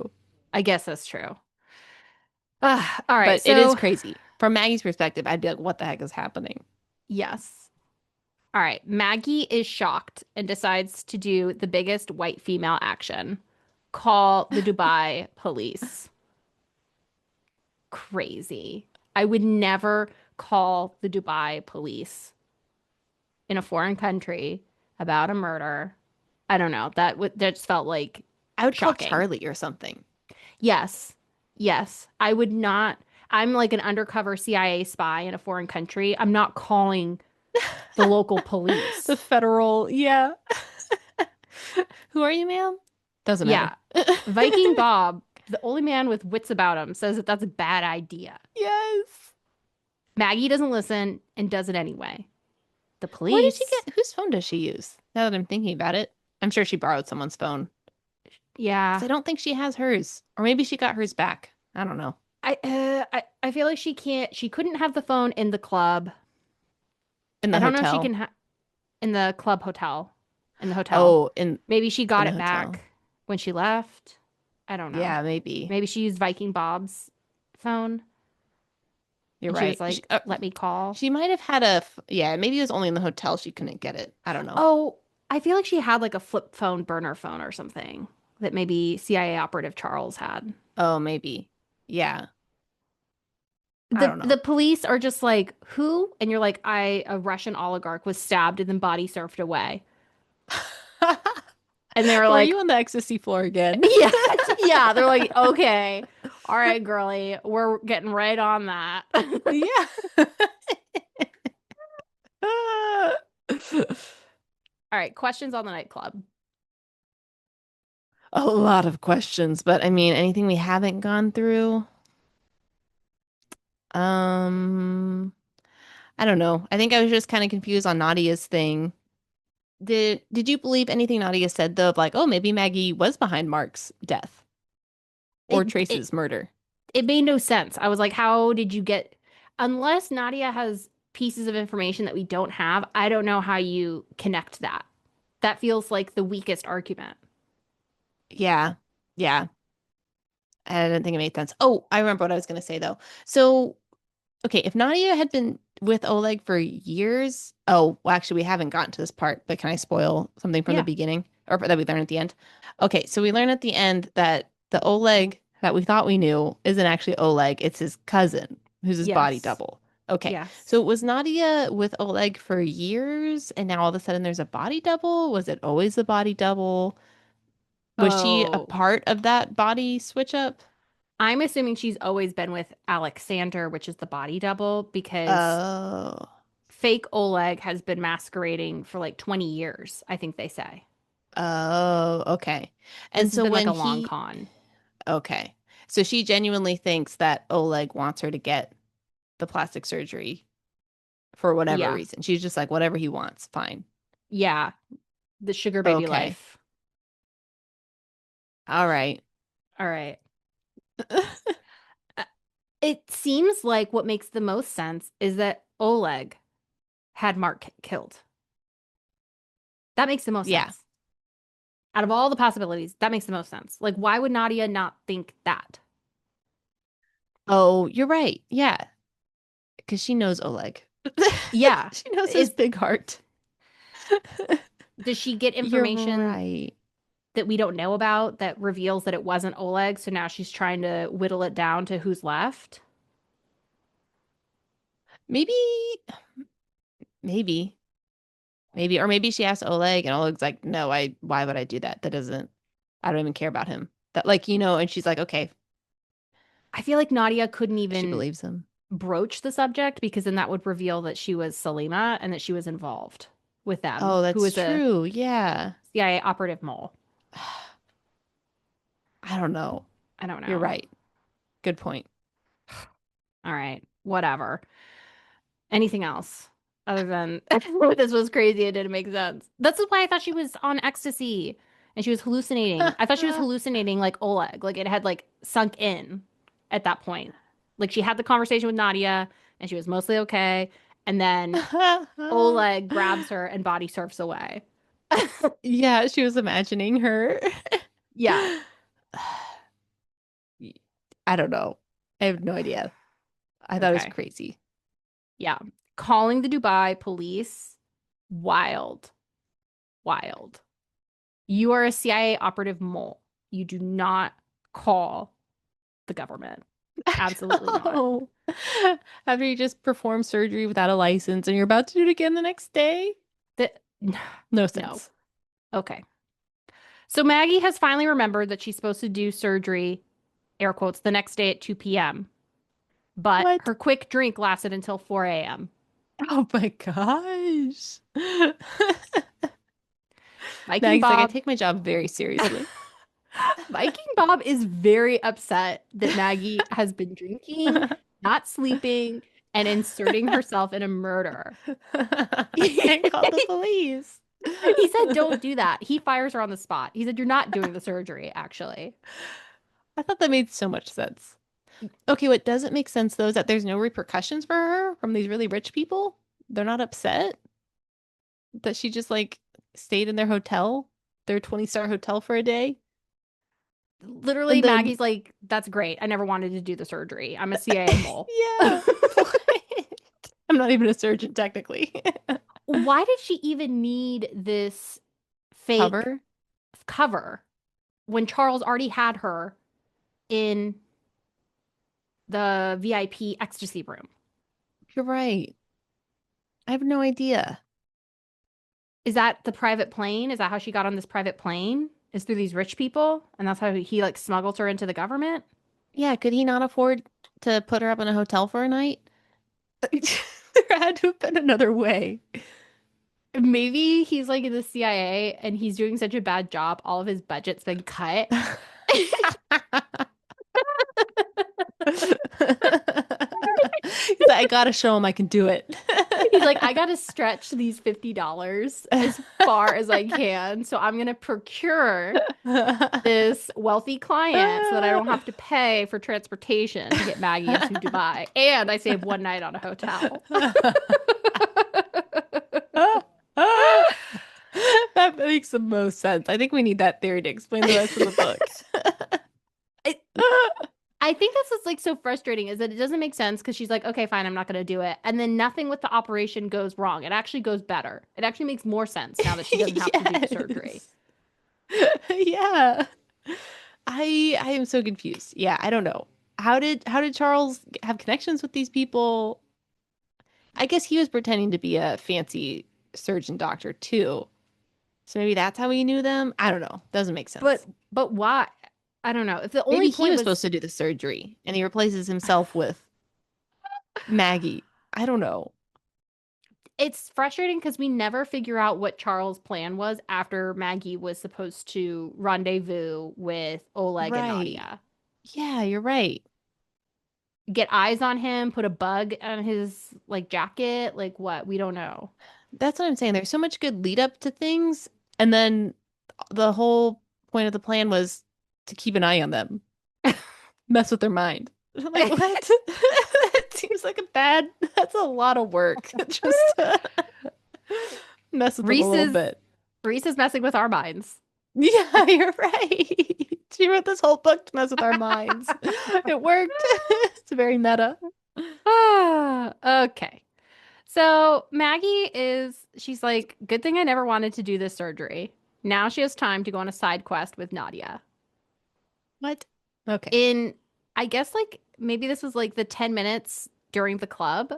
I guess that's true. All right. But it is So, crazy. From Maggie's perspective, I'd be like, what the heck is happening? yes. All right. Maggie is shocked and decides to do the biggest white female action, call the Dubai police. Crazy. I would never call the Dubai police in a foreign country about a murder. I don't know. That just felt like I would call shocking. Charlie or something. Yes. Yes. I would not. I'm like an undercover CIA spy in a foreign country. I'm not calling the local police. The federal, yeah. Who are you, ma'am? Doesn't Yeah. matter. Viking Bob, the only man with wits about him, says that that's a bad idea. Yes. Maggie doesn't listen and does it anyway. The Where did she police. get? Whose phone does she use? Now that I'm thinking about it, I'm sure she borrowed someone's phone. Yeah. 'Cause I don't think she has hers, or maybe she got hers back. I don't know. I feel like she couldn't have the phone in the club. In I the don't know if she hotel. can in the club hotel, in the hotel. Oh, Maybe she in got the it hotel. back when she left. I don't know. Yeah, maybe. Maybe she used Viking Bob's phone You're and she was right. like, "Let me call." She might have had yeah, maybe it was only in the hotel she couldn't get it. I don't know. Oh, I feel like she had like a flip phone, burner phone or something that maybe CIA operative Charles had. Oh, maybe. Yeah. I The don't know. the police are just like, "Who?" And you're like, a Russian oligarch was stabbed and then body surfed away." And they were Were like, you on the ecstasy floor again? yeah, yeah. They're like, okay, all right, girly, we're getting right on that. Yeah. All right, questions on the nightclub. A lot of questions, but I mean, anything we haven't gone through? Um, I don't know. I think I was just kind of confused on Nadia's thing. Did you believe anything Nadia said though, of like, oh, maybe Maggie was behind Mark's death or It it Trace's murder? it made no sense. I was like, how did you get? Unless Nadia has pieces of information that we don't have, I don't know how you connect that. That feels like the weakest argument. Yeah. Yeah. I didn't think it made sense. Oh, I remember what I was going to say though. So, okay, if Nadia had been with Oleg for years, oh, well, actually, we haven't gotten to this part, but can I spoil something from the Yeah. beginning or that we learn at the end? Okay, so we learn at the end that the Oleg that we thought we knew isn't actually Oleg. It's his cousin, who's his body Yes. double. Okay. Yes. So was Nadia with Oleg for years and now all of a sudden there's a body double? Was it always the body double? Was she a Oh, part of that body switch up? I'm assuming she's always been with Alexander, which is the body double, because Oh. fake Oleg has been masquerading for like 20 years, I think they say. Oh, okay. This And has so been like when a long he, con. okay. So she genuinely thinks that Oleg wants her to get the plastic surgery for whatever Yeah. reason. She's just like, whatever he wants, fine. Yeah. The sugar baby Okay. life. All right. All right. Uh, It seems like what makes the most sense is that Oleg had Mark killed. That makes the most Yeah. sense. Out of all the possibilities, that makes the most sense. Like, why would Nadia not think that? Oh, you're right. Yeah. Because she knows Oleg. Yeah. She knows his Is big heart. does she get You're information right. that we don't know about that reveals that it wasn't Oleg? So now she's trying to whittle it down to who's left. Maybe, maybe, maybe, or maybe she asked Oleg and Oleg's like, no, why would I do that? I don't even care about him. That, like, and she's like, okay, I feel like Nadia couldn't she even believes him. broach the subject because then that would reveal that she was Salima and that she was involved with them, Oh, who that's was a true. Yeah. CIA operative mole. I don't know. I don't You're know. right. Good point. All right, whatever. Anything else other than this was crazy? It didn't make sense. That's why I thought she was on ecstasy and she was hallucinating. I thought she was hallucinating like Oleg, like it had like sunk in at that point. Like she had the conversation with Nadia and she was mostly okay. And then Oleg grabs her and body surfs away. Yeah, she was imagining her. Yeah. I don't know. I have no idea. I thought it was Okay. crazy. Yeah. Calling the Dubai police. Wild. Wild. You are a CIA operative mole. You do not call the government. Absolutely not. Oh, after you just perform surgery without a license and you're about to do it again the next day? The, No no. sense. Okay. So Maggie has finally remembered that she's supposed to do surgery, air quotes, the next day at 2 p.m. But What? her quick drink lasted until 4 a.m. Oh my gosh. Viking Maggie's like, I Bob. take my job very seriously. Viking Bob is very upset that Maggie has been drinking, not sleeping, and inserting herself in a murder. And call the police. He said, don't do that. He fires her on the spot. He said, you're not doing the surgery, actually. I thought that made so much sense. Okay, what doesn't make sense though is that there's no repercussions for her from these really rich people. They're not upset that she just like stayed in their hotel, their 20-star hotel for a day. Literally, And then, Maggie's like, that's great. I never wanted to do the surgery. I'm a CIA mole. yeah. What? I'm not even a surgeon technically. Why did she even need this fake Cover? cover when Charles already had her in the VIP ecstasy room? You're right. I have no idea. Is that the private plane? Is that how she got on this private plane? Is through these rich people? And that's how he like smuggled her into the government? Yeah, could he not afford to put her up in a hotel for a night? There had to have been another way. Maybe he's like in the CIA and he's doing such a bad job, all of his budget's been cut. He's like, I gotta show him I can do it. He's like, I gotta stretch these $50 as far as I can. So I'm gonna procure this wealthy client so that I don't have to pay for transportation to get Maggie into Dubai. And I save one night on a hotel. That makes the most sense. I think we need that theory to explain the rest of the book. I, I think that's what's like so frustrating is that it doesn't make sense because she's like, okay, fine, I'm not gonna do it. And then nothing with the operation goes wrong. It actually goes better. It actually makes more sense now that she doesn't have to do the surgery. Yeah. I am so confused. Yeah, I don't know. How did Charles have connections with these people? I guess he was pretending to be a fancy surgeon doctor too. So maybe that's how he knew them. I don't know. Doesn't make But sense. but why? I don't know. If the only Maybe he point was supposed was to do the surgery and he replaces himself with Maggie. I don't know. it's frustrating because we never figure out what Charles' plan was after Maggie was supposed to rendezvous with Oleg and Right. Nadia. Yeah, you're right. Get eyes on him, put a bug on his like jacket, like what? We don't know. That's what I'm saying. There's so much good lead up to things, and then the whole point of the plan was to keep an eye on them, mess with their mind. I'm like, what? That seems like that's a lot of work just to mess with them a Reese little is bit. Reese is messing with our minds. Yeah, you're right. She wrote this whole book to mess with our minds. It worked. It's very meta. Ah, okay. So Maggie she's like, good thing I never wanted to do this surgery. Now she has time to go on a side quest with Nadia. What? Okay. In, I guess, like maybe this was like the 10 minutes during the club.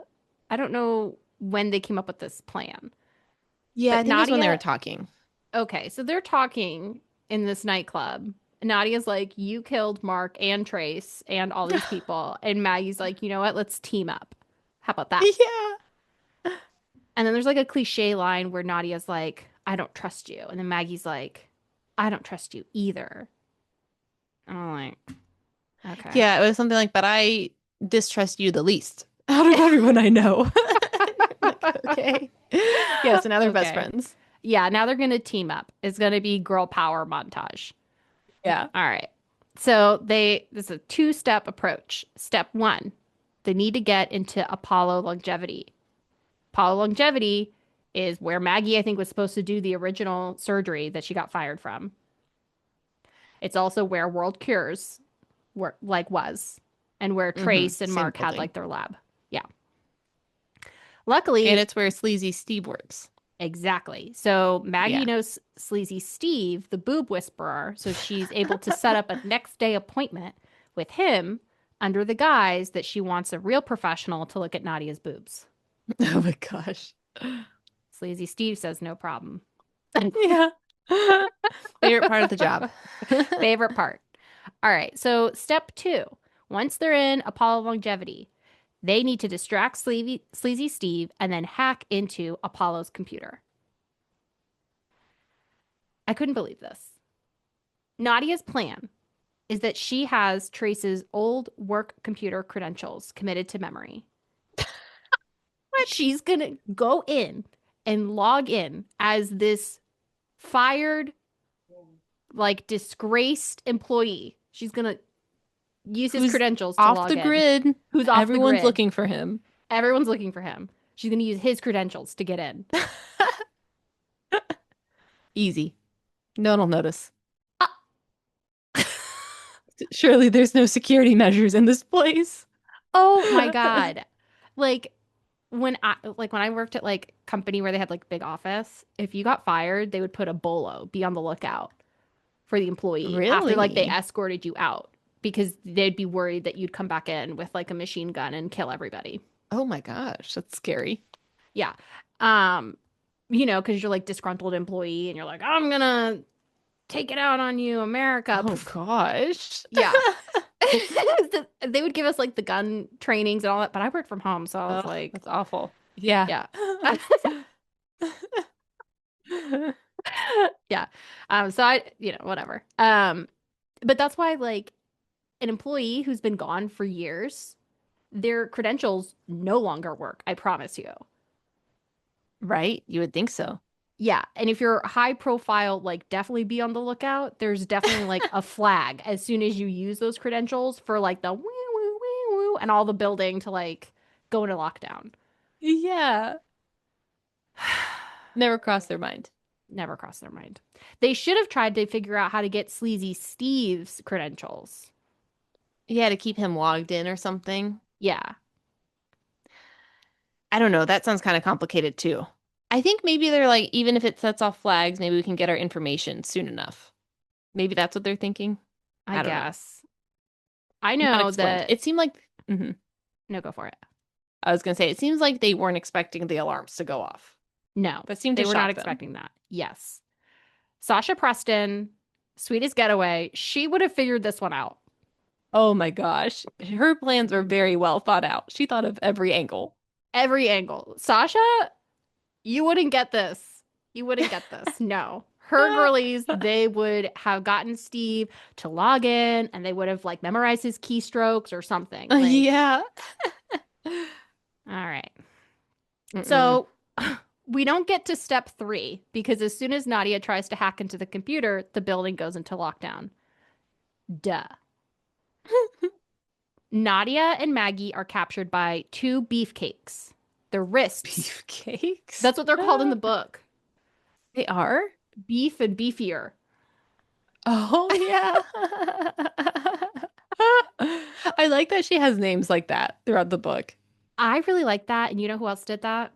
I don't know when they came up with this plan. Yeah, But I think it was when they were Nadia, talking. okay, so they're talking in this nightclub. Nadia's like, you killed Mark and Trace and all these people. And Maggie's like, you know what? Let's team up. How about that? Yeah. And then there's like a cliche line where Nadia's like, I don't trust you. And then Maggie's like, I don't trust you either. And I'm like, okay. Yeah, it was something like, but I distrust you the least out of everyone I know. Like, okay. Yeah, so now they're best Okay. friends. Yeah, now they're going to team up. It's going to be girl power montage. Yeah. All right. So this is a two-step approach. Step one, they need to get into Apollo longevity. Apollo longevity is where Maggie, I think, was supposed to do the original surgery that she got fired from. It's also where World Cures was, and where Trace and Same Mark had building. like their lab. Yeah. And Luckily, it's where Sleazy Steve works. exactly. So Maggie Yeah. knows Sleazy Steve, the boob whisperer, so she's able to set up a next day appointment with him under the guise that she wants a real professional to look at Nadia's boobs. Oh my gosh. Sleazy Steve says no problem. Yeah. Favorite part of the job. Favorite part. All right. So step two, once they're in Apollo longevity, they need to distract Sleazy Steve and then hack into Apollo's computer. I couldn't believe this. Nadia's plan is that she has Trace's old work computer credentials committed to memory. What? She's going to go in and log in as this fired, like disgraced employee. She's going to use his Who's credentials to off log the in. grid? Who's off the Everyone's grid? looking for him. Everyone's looking for him. She's going to use his credentials to get in. Easy. No one will notice. Ah. Surely there's no security measures in this place. Oh my God. Like when I worked at like company where they had like big office, if you got fired, they would put a bolo, be on the lookout for the employee after like they Really? escorted you out because they'd be worried that you'd come back in with like a machine gun and kill everybody. Oh my gosh, that's scary. Yeah. Because you're like disgruntled employee and you're like, I'm gonna take it out on you, America. Oh Pff, gosh. yeah. They would give us like the gun trainings and all that, but I worked from home, so I was Oh, like, that's awful. Yeah. yeah. Yeah. So whatever. But that's why like an employee who's been gone for years, their credentials no longer work, I promise you. Right? You would think so. Yeah, and if you're high profile, like definitely be on the lookout. There's definitely like a flag as soon as you use those credentials for like the woo woo woo woo and all the building to like go into lockdown. Yeah. Never crossed their mind. Never crossed their mind. They should have tried to figure out how to get Sleazy Steve's credentials. Yeah, to keep him logged in or something. Yeah. I don't know. That sounds kind of complicated too. I think maybe they're like, even if it sets off flags, maybe we can get our information soon enough. Maybe that's what they're thinking. I I don't know. guess. I Not know explained. that. It seemed like, Mhm. No, go for it. I was gonna say, it seems like they weren't expecting the alarms to go off. No, That seemed to they were not shock them. expecting that. Yes. Sasha Preston, sweetest getaway, she would have figured this one out. Oh my gosh. Her plans were very well thought out. She thought of every angle. Every angle. Sasha, you wouldn't get this. You wouldn't get this. No. Her girlies, they would have gotten Steve to log in and they would have like memorized his keystrokes or something. Like, Yeah. all right. Mm-mm. So we don't get to step 3 because as soon as Nadia tries to hack into the computer, the building goes into lockdown. Duh. Nadia and Maggie are captured by 2 beefcakes. The wrists. Beefcakes? That's what they're called in the book. They are? Beef and beefier. Oh, yeah. I like that she has names like that throughout the book. I really like that. And you know who else did that?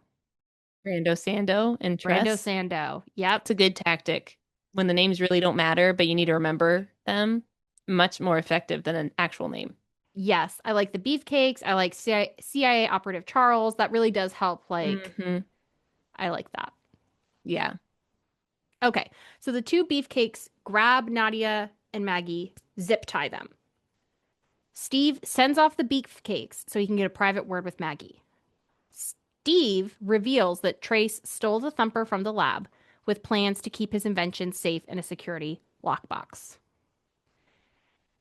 Brando Sando and Brando Tress. Sando. Yep. It's a good tactic when the names really don't matter, but you need to remember them. Much more effective than an actual name. Yes. I like the beefcakes. I like CIA operative Charles. That really does help. Like, Hmm. I like that. Yeah. Okay. So the 2 beefcakes grab Nadia and Maggie, zip tie them. Steve sends off the beefcakes so he can get a private word with Maggie. Steve reveals that Trace stole the thumper from the lab with plans to keep his invention safe in a security lockbox.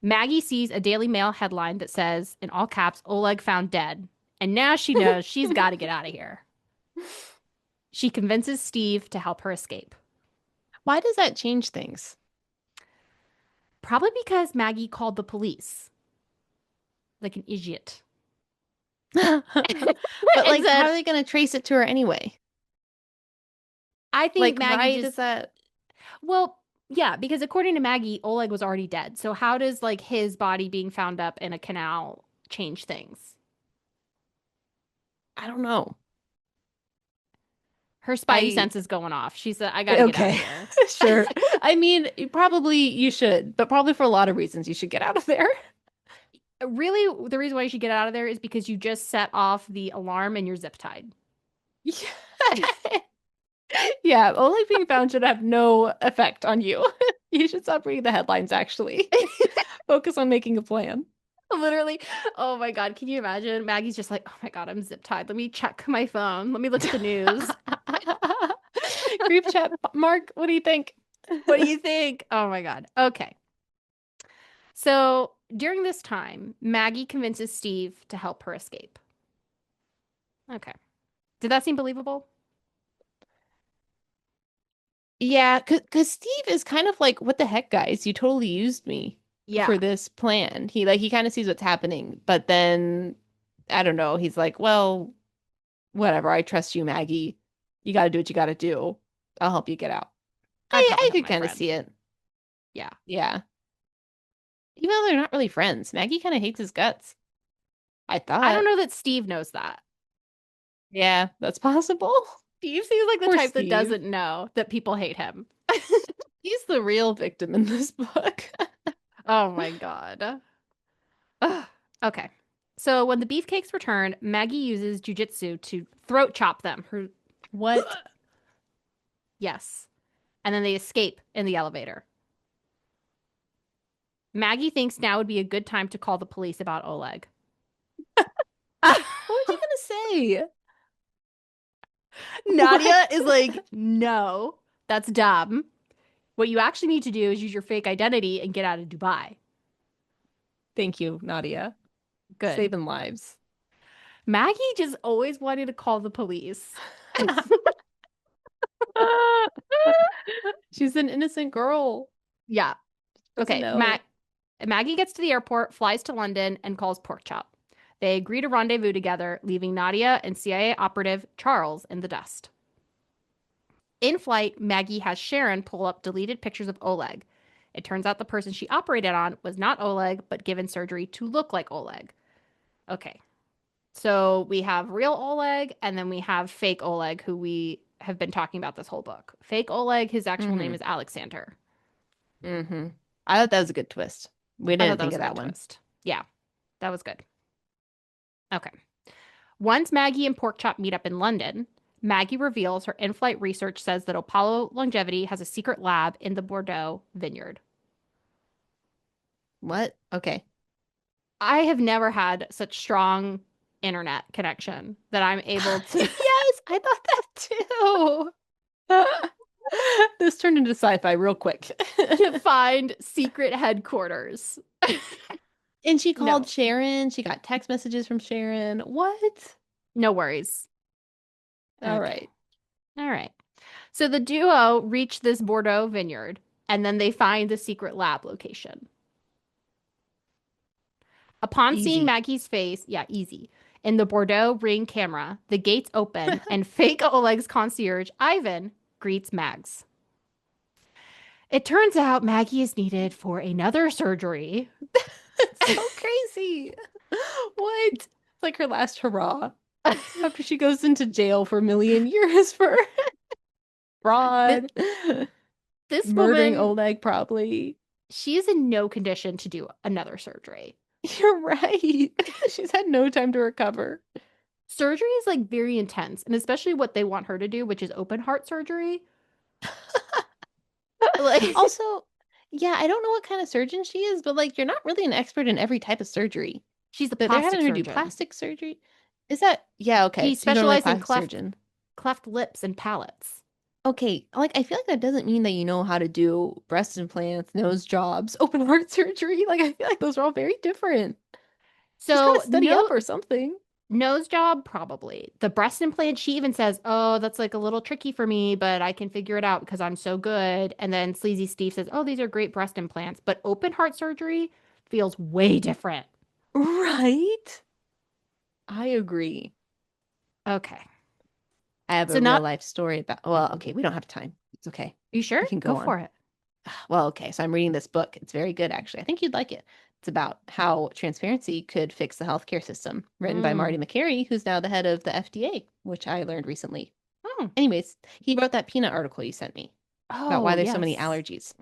Maggie sees a Daily Mail headline that says, in all caps, Oleg found dead. And now she knows she's got to get out of here. She convinces Steve to help her escape. Why does that change things? Probably because Maggie called the police like an idiot. But And like, how said, are they going to trace it to her anyway? I think Like, Maggie why just, does that? well, yeah, because according to Maggie, Oleg was already dead. So how does like his body being found up in a canal change things? I don't know. Her spidey I sense is going off. She said, I got to get out of Okay, here. sure. I mean, probably you should, but probably for a lot of reasons you should get out of there. Really, the reason why you should get out of there is because you just set off the alarm and you're zip tied. Yeah. Yeah, only being found should have no effect on you. You should stop reading the headlines, actually. Focus on making a plan. Literally. Oh my God. Can you imagine? Maggie's just like, oh my God, I'm zip tied. Let me check my phone. Let me look at the news. Group chat, Mark, what do you think? What do you think? Oh my God. Okay. So during this time, Maggie convinces Steve to help her escape. Okay. Did that seem believable? Yeah, because Steve is kind of like, what the heck, guys? You totally used me Yeah. for this plan. He kind of sees what's happening, but then I don't know. He's like, well, whatever. I trust you, Maggie. You got to do what you got to do. I'll help you get out. I'd I probably help could my kind of friend. see it. Yeah. Yeah. Even though they're not really friends, Maggie kind of hates his guts. I I don't thought. know that Steve knows that. Yeah, that's possible. Steve seems like the Poor type that Steve. doesn't know that people hate him. He's the real victim in this book. Oh my God. Ugh. Okay. So when the beefcakes return, Maggie uses jujitsu to throat chop them. Her What? yes. And then they escape in the elevator. Maggie thinks now would be a good time to call the police about Oleg. What was you gonna say? Nadia What? is like, no, that's dumb. What you actually need to do is use your fake identity and get out of Dubai. Thank you, Nadia. Good. Saving lives. Maggie just always wanted to call the police. She's an innocent girl. Yeah. Doesn't Okay. know. Maggie gets to the airport, flies to London, and calls PORKCHOP. They agree to rendezvous together, leaving Nadia and CIA operative Charles in the dust. In flight, Maggie has Sharon pull up deleted pictures of Oleg. It turns out the person she operated on was not Oleg, but given surgery to look like Oleg. Okay. So we have real Oleg, and then we have fake Oleg, who we have been talking about this whole book. Fake Oleg, his actual name Mm-hmm. is Alexander. Mm-hmm. I thought that was a good twist. We I thought didn't that think was of a that good one. twist. Yeah, that was good. Okay. Once Maggie and Porkchop meet up in London, Maggie reveals her in-flight research says that Apollo Longevity has a secret lab in the Bordeaux vineyard. What? Okay. I have never had such strong internet connection that I'm able to Yes, I thought that too. This turned into sci-fi real quick. to find secret headquarters. And she called No, Sharon. She got text messages from Sharon. What? no worries. All Okay. right. All right. So the duo reach this Bordeaux vineyard and then they find the secret lab location. Upon seeing Easy. Maggie's face, yeah, easy, in the Bordeaux ring camera, the gates open and fake Oleg's concierge, Ivan, greets Mags. It turns out Maggie is needed for another surgery. It's so crazy. What? It's like her last hurrah after she goes into jail for a million years for This, fraud, this murdering woman, Oleg, probably. she is in no condition to do another surgery. You're right. She's had no time to recover. Surgery is like very intense, and especially what they want her to do, which is open heart surgery. Like, Also, yeah, I don't know what kind of surgeon she is, but like, you're not really an expert in every type of surgery. she's a They're plastic having her do surgeon. plastic surgery. Is that, yeah, okay. She So you're normally a specialized in plastic surgeon. cleft lips and palates. Okay, like I feel like that doesn't mean that you know how to do breast implants, nose jobs, open heart surgery. Like I feel like those are all very different. She's got to So study up no or something. nose job, probably. The breast implant, she even says, "Oh, that's like a little tricky for me, but I can figure it out because I'm so good." And then Sleazy Steve says, "Oh, these are great breast implants." But open heart surgery feels way different. Right? I agree. Okay. I have So a real not, life story about, well, okay, we don't have time. It's okay. you sure? We can Go go on. for it. Well, okay, so I'm reading this book. It's very good, actually. I think you'd like it. It's about how transparency could fix the healthcare system, written by Mm. Marty McCary, who's now the head of the FDA, which I learned recently. Oh. Anyways, he wrote that peanut article you sent me about why Oh, there's so many yes. allergies.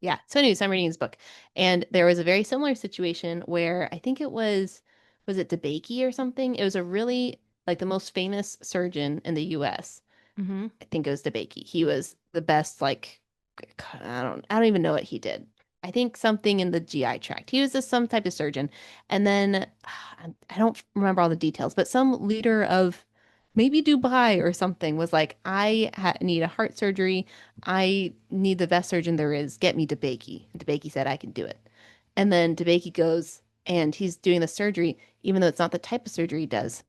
Yeah. So, anyways, I'm reading his book, and there was a very similar situation where I think it was it DeBakey or something? It was a really like the most famous surgeon in the U.S. Hmm. I think it was DeBakey. He was the best, like, I don't even know what he did. I think something in the GI tract. He was some type of surgeon. And then I don't remember all the details, but some leader of maybe Dubai or something was like, need a heart surgery. I need the best surgeon there is. Get me DeBakey. And DeBakey said, I can do it. And then DeBakey goes and he's doing the surgery, even though it's not the type of surgery he does.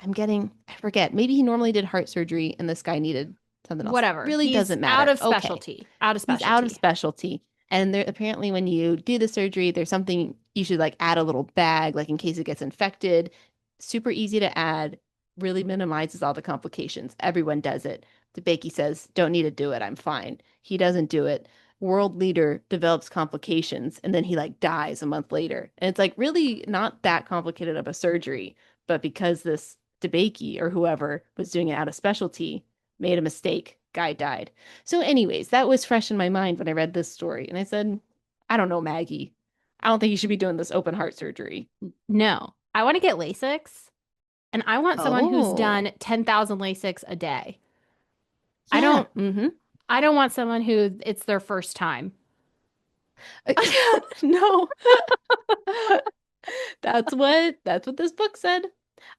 I forget. Maybe he normally did heart surgery and this guy needed something else. Whatever. Really He's doesn't out matter. of Okay. specialty. Out of He's out of specialty. specialty. And there apparently when you do the surgery, there's something you should like add a little bag, like in case it gets infected. Super easy to add, really minimizes all the complications. Everyone does it. DeBakey says, don't need to do it. I'm fine. He doesn't do it. World leader develops complications and then he like dies a month later. And it's like really not that complicated of a surgery, but because this DeBakey or whoever was doing it out of specialty made a mistake, guy died. So, anyways, that was fresh in my mind when I read this story. And I said, I don't know, Maggie. I don't think you should be doing this open heart surgery. No. I want to get Lasix, and I want someone who's Oh, done 10,000 Lasix a day. I yeah. don't I don't want someone who it's their first time. Yeah, no. That's what this book said.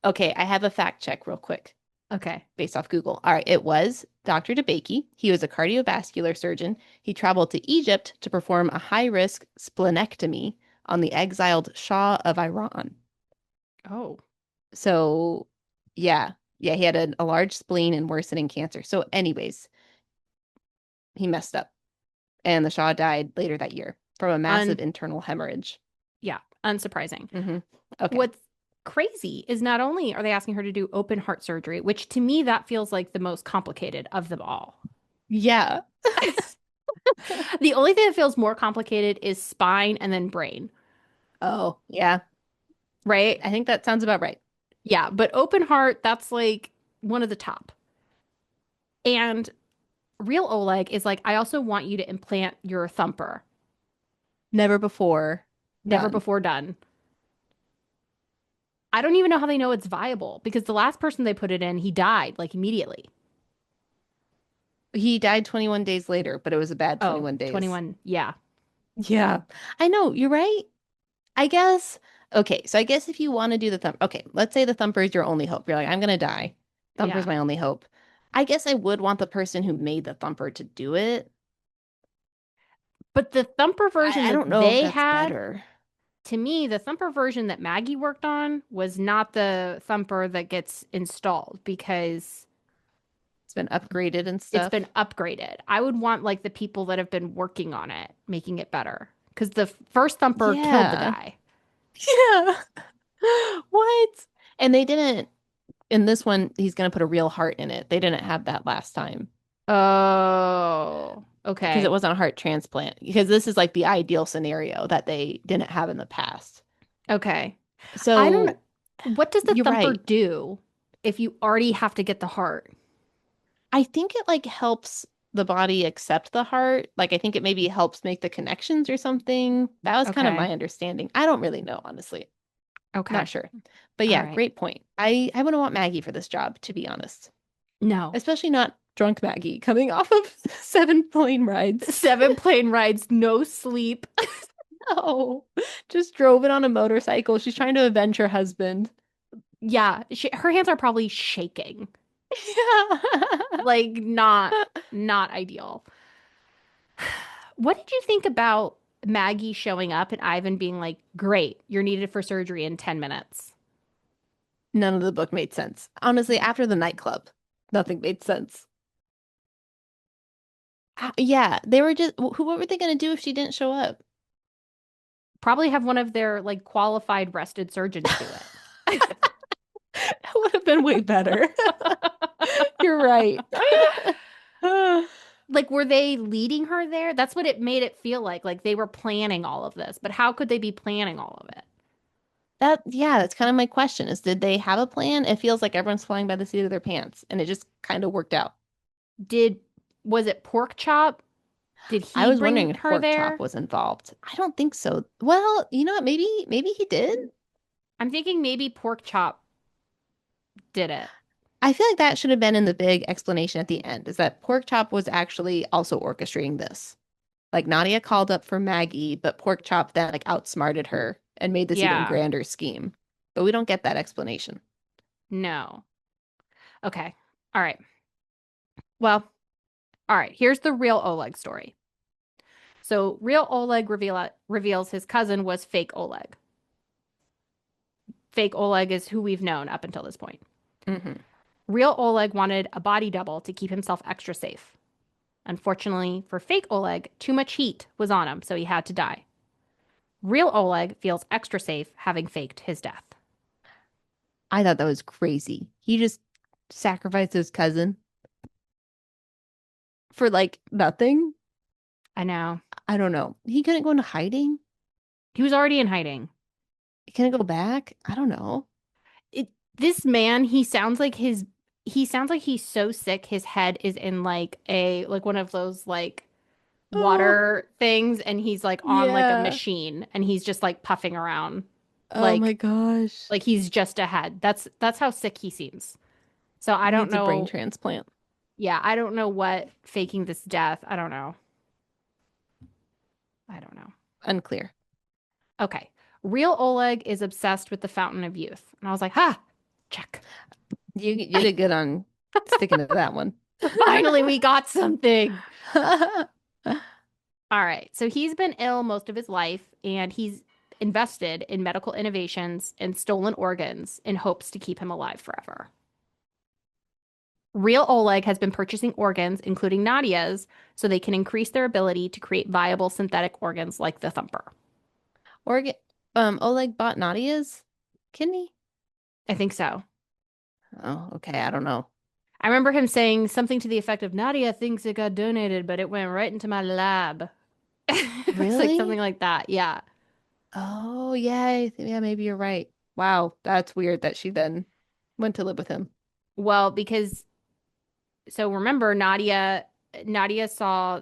Okay, I have a fact check real quick Okay. based off Google. All right, it was Dr. DeBakey. He was a cardiovascular surgeon. He traveled to Egypt to perform a high-risk splenectomy on the exiled Shah of Iran. Oh. So, yeah. Yeah, he had a large spleen and worsening cancer. So, anyways, he messed up. And the Shah died later that year from a massive Un internal hemorrhage. Yeah, unsurprising. hmm Okay. What's crazy is not only are they asking her to do open heart surgery, which to me that feels like the most complicated of them all. Yeah. The only thing that feels more complicated is spine and then brain, Oh, yeah. right? I think that sounds about right. Yeah, but open heart, that's like one of the top. And real Oleg is like, I also want you to implant your thumper. Never before. Never Done. before done. I don't even know how they know it's viable because the last person they put it in, he died like immediately. He died 21 days later, but it was a bad Oh, 21 days. 21. Yeah. Yeah. I know, you're right. I guess. Okay, so I guess if you want to do the thump, okay, let's say the thumper is your only hope. You're like, I'm gonna die. Thumper's Yeah. my only hope. I guess I would want the person who made the thumper to do it. But the Thumper version I that don't know if they that's had, better. to me, the Thumper version that Maggie worked on was not the Thumper that gets installed because It's been upgraded and it's been stuff. upgraded. I would want like the people that have been working on it, making it better. Because the first Thumper killed the Yeah. guy. Yeah. What? And they didn't, in this one, he's gonna put a real heart in it. They didn't have that last time Oh, because it okay. wasn't a heart transplant. Because this is like the ideal scenario that they didn't have in the past. Okay. I don't know. So What does the you're Thumper right. do if you already have to get the heart? I think it like helps the body accept the heart. Like I think it maybe helps make the connections or something. That was kind of Okay. my understanding. I don't really know, honestly. Not Okay. sure. But All yeah, right. great point. I wouldn't want Maggie for this job, to be honest. No. Especially not drunk Maggie coming off of 7 plane rides. 7 plane rides, no sleep. No, just drove it on a motorcycle. She's trying to avenge her husband. Yeah, her hands are probably shaking. Yeah. Like not ideal. What did you think about Maggie showing up and Ivan being like, "Great, you're needed for surgery in 10 minutes." None of the book made sense. Honestly, after the nightclub, nothing made sense. Yeah, they were just, who, what were they going to do if she didn't show up? Probably have one of their like qualified rested surgeons do it. That would have been way better. You're right. Like, were they leading her there? That's what it made it feel like they were planning all of this. But how could they be planning all of it? That, yeah, that's kind of my question is did they have a plan? It feels like everyone's flying by the seat of their pants and it just kind of worked out. Did was it Pork Chop? Did I he was wondering bring if her pork chop there? was involved. I don't think so. Well, you know what? Maybe he did. I'm thinking maybe Pork Chop did it. I feel like that should have been in the big explanation at the end, is that pork chop was actually also orchestrating this. Like Nadia called up for Maggie, but pork chop then like outsmarted her and made this even Yeah. grander scheme. But we don't get that explanation. No. Okay. All right. Well, all right. Here's the real Oleg story. So, real Oleg reveals his cousin was fake Oleg. Fake Oleg is who we've known up until this point. Hmm. Real Oleg wanted a body double to keep himself extra safe. Unfortunately for fake Oleg, too much heat was on him, so he had to die. Real Oleg feels extra safe having faked his death. I thought that was crazy. He just sacrificed his cousin for like nothing. I know. I don't know. He couldn't go into hiding. He was already in hiding. He couldn't go back. I don't know. This man, he sounds like he's so sick his head is in like one of those like Oh, water things and he's like on like a yeah. machine and he's just like puffing around Oh my like gosh. he's just ahead. That's how sick he seems. So I He don't needs a brain know. transplant. Yeah, I don't know what faking this death. I don't know. I don't know. Unclear. Okay. Real Oleg is obsessed with the Fountain of Youth. And I was like, "Ha, check." You did good on sticking to that one. Finally, we got something. All right. So he's been ill most of his life and he's invested in medical innovations and stolen organs in hopes to keep him alive forever. Real Oleg has been purchasing organs, including Nadia's, so they can increase their ability to create viable synthetic organs like the Thumper. Organ Oleg bought Nadia's kidney? I think so. Oh, okay. I don't know. I remember him saying something to the effect of Nadia thinks it got donated, but it went right into my lab. It was like something Really? like that. Yeah. Oh, yeah. Yeah, maybe you're right. Wow, that's weird that she then went to live with him. Well, because so remember Nadia saw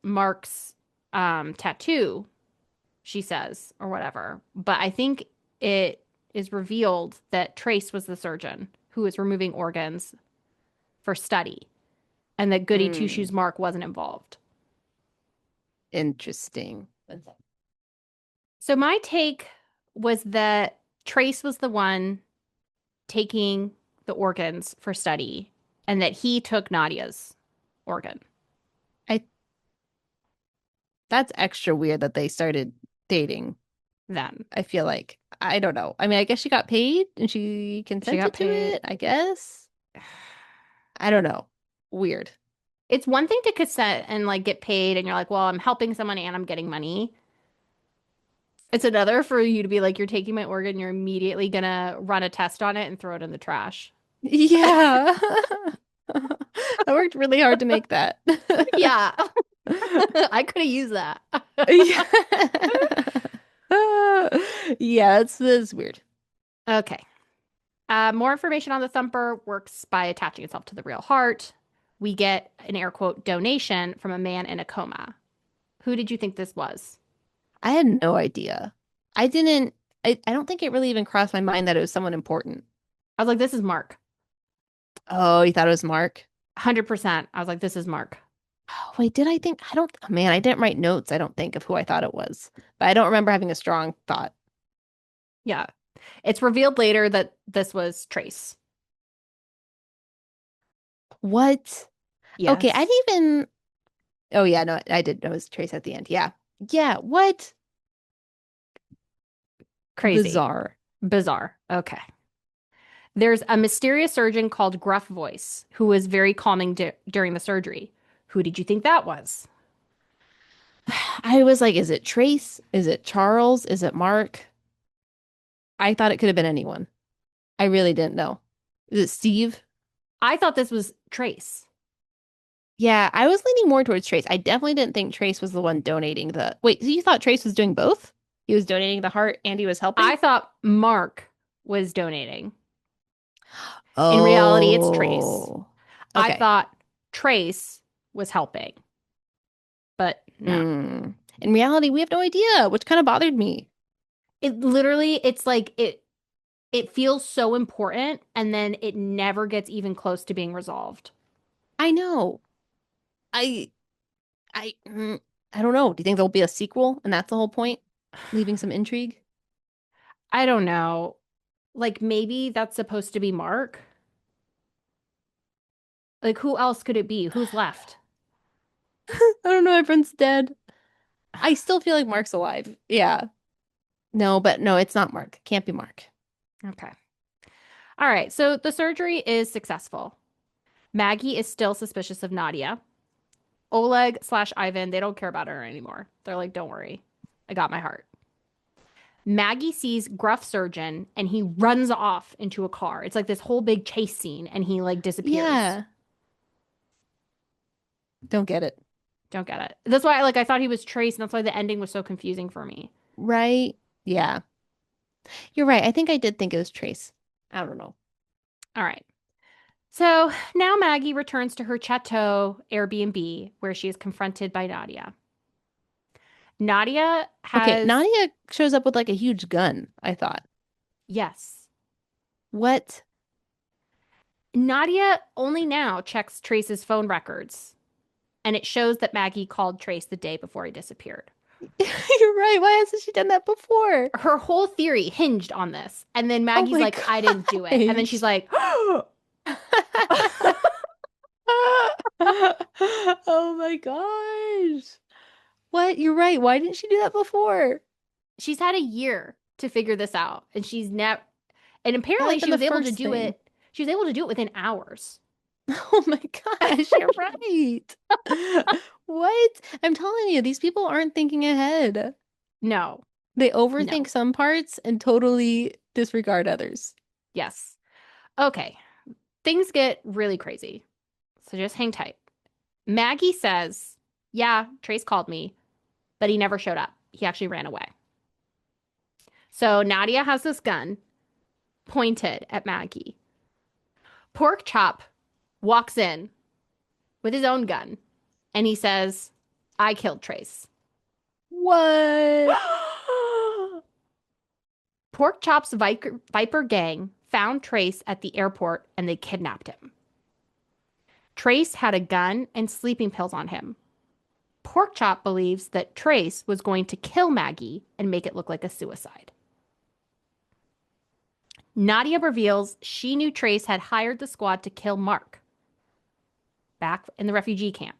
Mark's tattoo she says, or whatever. But I think it is revealed that Trace was the surgeon who was removing organs for study and that Goody Two Hmm. Shoes Mark wasn't involved. Interesting. So my take was that Trace was the one taking the organs for study and that he took Nadia's organ I That's extra weird that they started dating. then. I feel like I don't know. I mean, I guess she got paid and she She got consented to paid. it, I guess. I don't know. Weird. It's one thing to consent and like get paid and you're like, well, I'm helping someone and I'm getting money. It's another for you to be like, you're taking my organ, you're immediately gonna run a test on it and throw it in the trash. Yeah. I worked really hard to make that. Yeah, I could have used that. Yeah. Yeah, it's weird. Okay. More information on the thumper works by attaching itself to the real heart. We get an air quote donation from a man in a coma. Who did you think this was? I had no idea. I didn't I don't think it really even crossed my mind that it was someone important. I was like, this is Mark. Oh, you thought it was Mark? 100%. I was like, this is Mark. Oh, wait, did I think? I don't, man, I didn't write notes, I don't think, of who I thought it was. But I don't remember having a strong thought. Yeah. It's revealed later that this was Trace. What? Okay, I Yes. didn't even. Oh, yeah, no, I did know it was Trace at the end. Yeah. Yeah, what? Crazy. Bizarre. Bizarre. Okay. There's a mysterious surgeon called Gruff Voice who was very calming during the surgery. Who did you think that was? I was like, is it Trace? Is it Charles? Is it Mark? I thought it could have been anyone. I really didn't know. Is it Steve? I thought this was Trace. Yeah, I was leaning more towards Trace. I definitely didn't think Trace was the one donating the. Wait, so you thought Trace was doing both? He was donating the heart and he was helping? I thought Mark was donating. In reality, it's Trace. Oh, I okay. thought Trace was helping, but no. Mm. In reality, we have no idea, which kind of bothered me. It literally, it's like it feels so important and then it never gets even close to being resolved. I know. I, I don't know. Do you think there'll be a sequel, and that's the whole point, leaving some intrigue? I don't know. Like maybe that's supposed to be Mark. Like who else could it be? Who's left? I don't know. Everyone's dead. I still feel like Mark's alive. Yeah. No, but no, it's not Mark. Can't be Mark. Okay. All right. So the surgery is successful. Maggie is still suspicious of Nadia. Oleg slash Ivan, they don't care about her anymore. They're like, don't worry. I got my heart. Maggie sees Gruff Surgeon and he runs off into a car. It's like this whole big chase scene and he like disappears. Yeah. Don't get it. Don't get it. That's why I thought he was Trace and that's why the ending was so confusing for me. Right? Yeah. You're right. I think I did think it was Trace. I don't know. All right. So now Maggie returns to her chateau Airbnb where she is confronted by Nadia. Nadia Okay, has, Nadia shows up with like a huge gun, I thought. yes, What? Nadia only now checks Trace's phone records and it shows that Maggie called Trace the day before he disappeared. You're right. Why hasn't she done that before? Her whole theory hinged on this. And then Oh Maggie's my like, I didn't do it. And then she's gosh. like, Oh my gosh. What? You're right. Why didn't she do that before? she's had a year to figure this out. And she's never, and That would apparently have been she the was able to first do thing. it. She was able to do it within hours. Oh my gosh, you're right. What? I'm telling you, these people aren't thinking ahead. No, They no. overthink some parts and totally disregard others. Yes. Okay. Things get really crazy. So just hang tight. Maggie says, yeah, Trace called me, but he never showed up. He actually ran away. So Nadia has this gun pointed at Maggie. Pork Chop walks in with his own gun and he says, I killed Trace. What? Pork Chop's Viper gang found Trace at the airport and they kidnapped him. Trace had a gun and sleeping pills on him. Porkchop believes that Trace was going to kill Maggie and make it look like a suicide. Nadia reveals she knew Trace had hired the squad to kill Marc back in the refugee camp.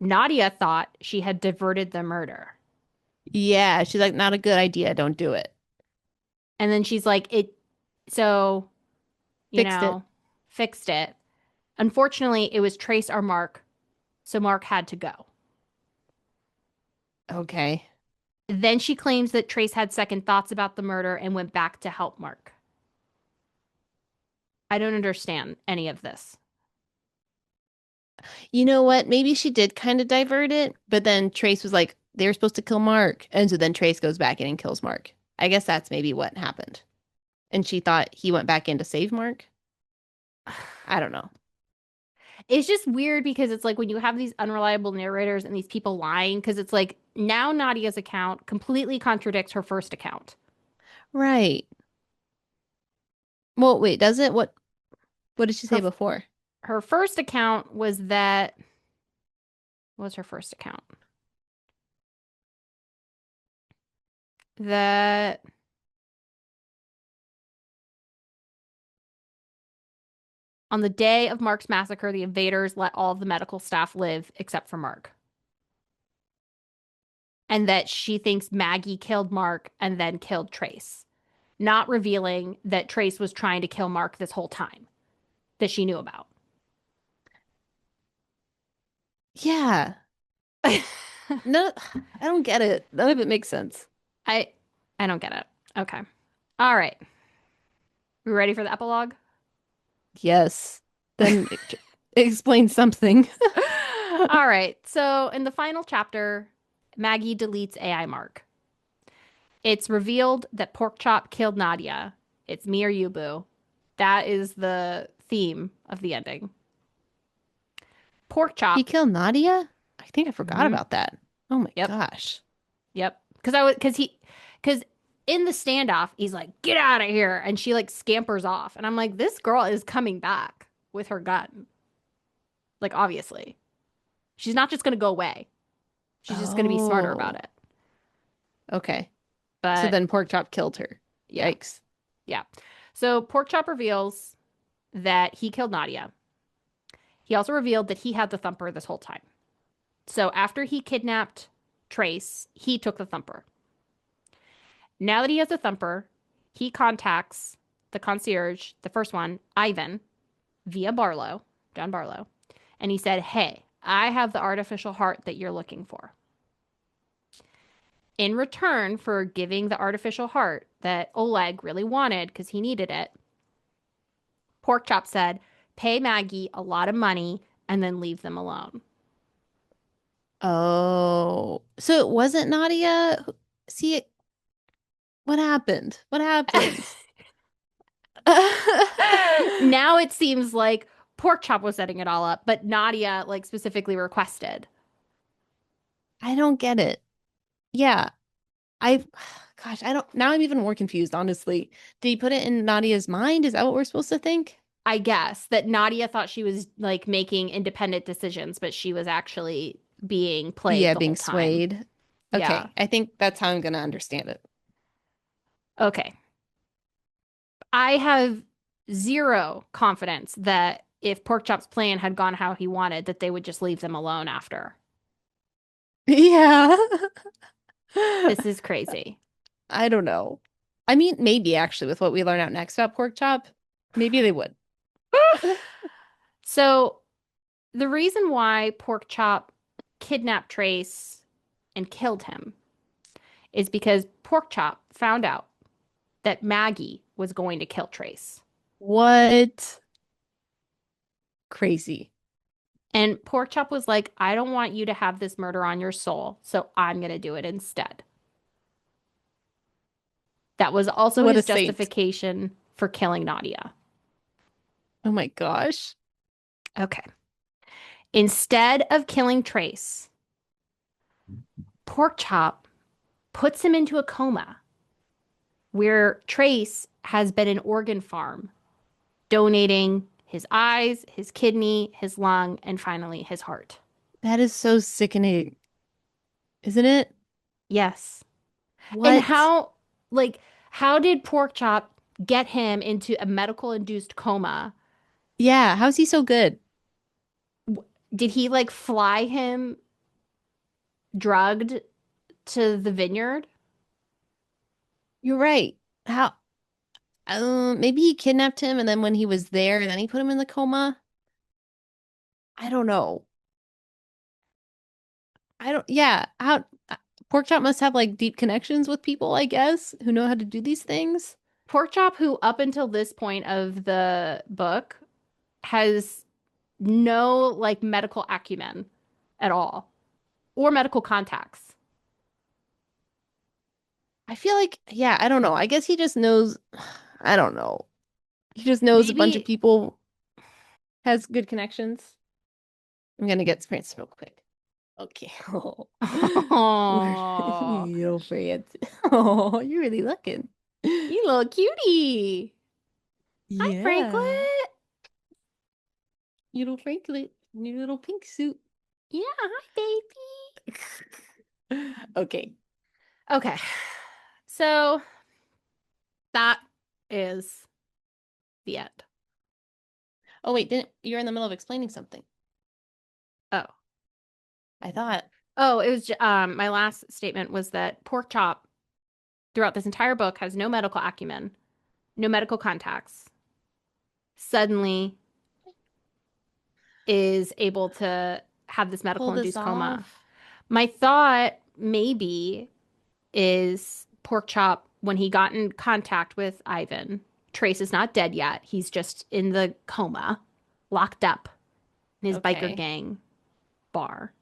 Nadia thought she had diverted the murder. Yeah, she's like, not a good idea. Don't do it. And then she's like, so, you Fixed it. know, fixed it. Unfortunately, it was Trace or Marc, so Marc had to go. Okay. Then she claims that Trace had second thoughts about the murder and went back to help Marc. I don't understand any of this. You know what? Maybe she did kind of divert it, but then Trace was like, they were supposed to kill Marc. And so then Trace goes back in and kills Marc. I guess that's maybe what happened. And she thought he went back in to save Marc. I don't know. It's just weird because it's like when you have these unreliable narrators and these people lying, because it's like now Nadia's account completely contradicts her first account. Right. Well, wait, does it? What did she say Her before? her first account was that what was her first account? That on the day of Marc's massacre, the invaders let all of the medical staff live except for Marc. And that she thinks Maggie killed Marc and then killed Trace, not revealing that Trace was trying to kill Marc this whole time that she knew about. Yeah. I No, I don't get it. None of it makes sense. I don't get it. Okay. All right. We ready for the epilogue? Yes. Then explain something. All right. So in the final chapter, Maggie deletes AI Marc. It's revealed that Porkchop killed Nadia. It's me or you, boo. That is the theme of the ending. He Porkchop. killed Nadia? I think I forgot Mm-hmm. about that. Oh my Yep. gosh. Yep. Because in the standoff, he's like, get out of here. And she like scampers off. And I'm like, this girl is coming back with her gun. Like, obviously. She's not just going to go away. She's just going to be smarter about Oh, it. okay. So But then Porkchop killed her. yeah, Yikes. yeah. So Porkchop reveals that he killed Nadia. He also revealed that he had the thumper this whole time. So after he kidnapped Trace, he took the thumper. Now that he has the thumper, he contacts the concierge, the first one, Ivan, via Barlow, John Barlow, and he said, hey, I have the artificial heart that you're looking for. In return for giving the artificial heart that Oleg really wanted because he needed it, Porkchop said, pay Maggie a lot of money and then leave them alone. Oh, so it wasn't Nadia? See, what happened? What happened? Now it seems like Porkchop was setting it all up, but Nadia like specifically requested. I don't get it. Yeah, I, gosh, I don't, now I'm even more confused, honestly. Did he put it in Nadia's mind? Is that what we're supposed to think? I guess that Nadia thought she was like making independent decisions, but she was actually being played Yeah, the whole being time. swayed. Yeah. Okay, I think that's how I'm gonna understand it. Okay. I have zero confidence that if Porkchop's plan had gone how he wanted, that they would just leave them alone after. Yeah. This is crazy. I don't know. I mean, maybe actually with what we learn out next about pork chop, maybe they would. So the reason why Porkchop kidnapped Trace and killed him is because Porkchop found out that Maggie was going to kill Trace. What? Crazy. And Porkchop was like, I don't want you to have this murder on your soul, so I'm going to do it instead. That was also What a his saint. justification for killing Nadia. Oh my gosh. Okay. Instead of killing Trace, Porkchop puts him into a coma where Trace has been an organ farm, donating his eyes, his kidney, his lung, and finally his heart. That is so sickening, isn't it? Yes. And What? like, how did Porkchop get him into a medical induced coma? Yeah, how's he so good? Did he like fly him drugged to the vineyard? You're right. How? Maybe he kidnapped him and then when he was there, then he put him in the coma. I don't know. I don't, yeah. Pork Chop must have like deep connections with people, I guess, who know how to do these things. Porkchop, who up until this point of the book has no like medical acumen at all or medical contacts. I feel like, yeah, I don't know. I guess he just knows, I don't know. He just knows a bunch of Maybe. people, has good connections. I'm gonna get Francis real quick. Okay. Oh, You little Francis. Oh, you're really looking. you little cutie. Hi, Yeah. Franklin. You little Franklin. Your little pink suit. Yeah, hi, baby. Okay. Okay. So that is the end. Oh wait, didn't you're in the middle of explaining something. Oh. I thought. Oh, it was my last statement was that pork chop throughout this entire book has no medical acumen, no medical contacts. Suddenly is able to have this Pull medical this induced coma. off. My thought maybe is pork chop when he got in contact with Ivan. Trace is not dead yet. He's just in the coma, locked up in his biker Okay. gang bar.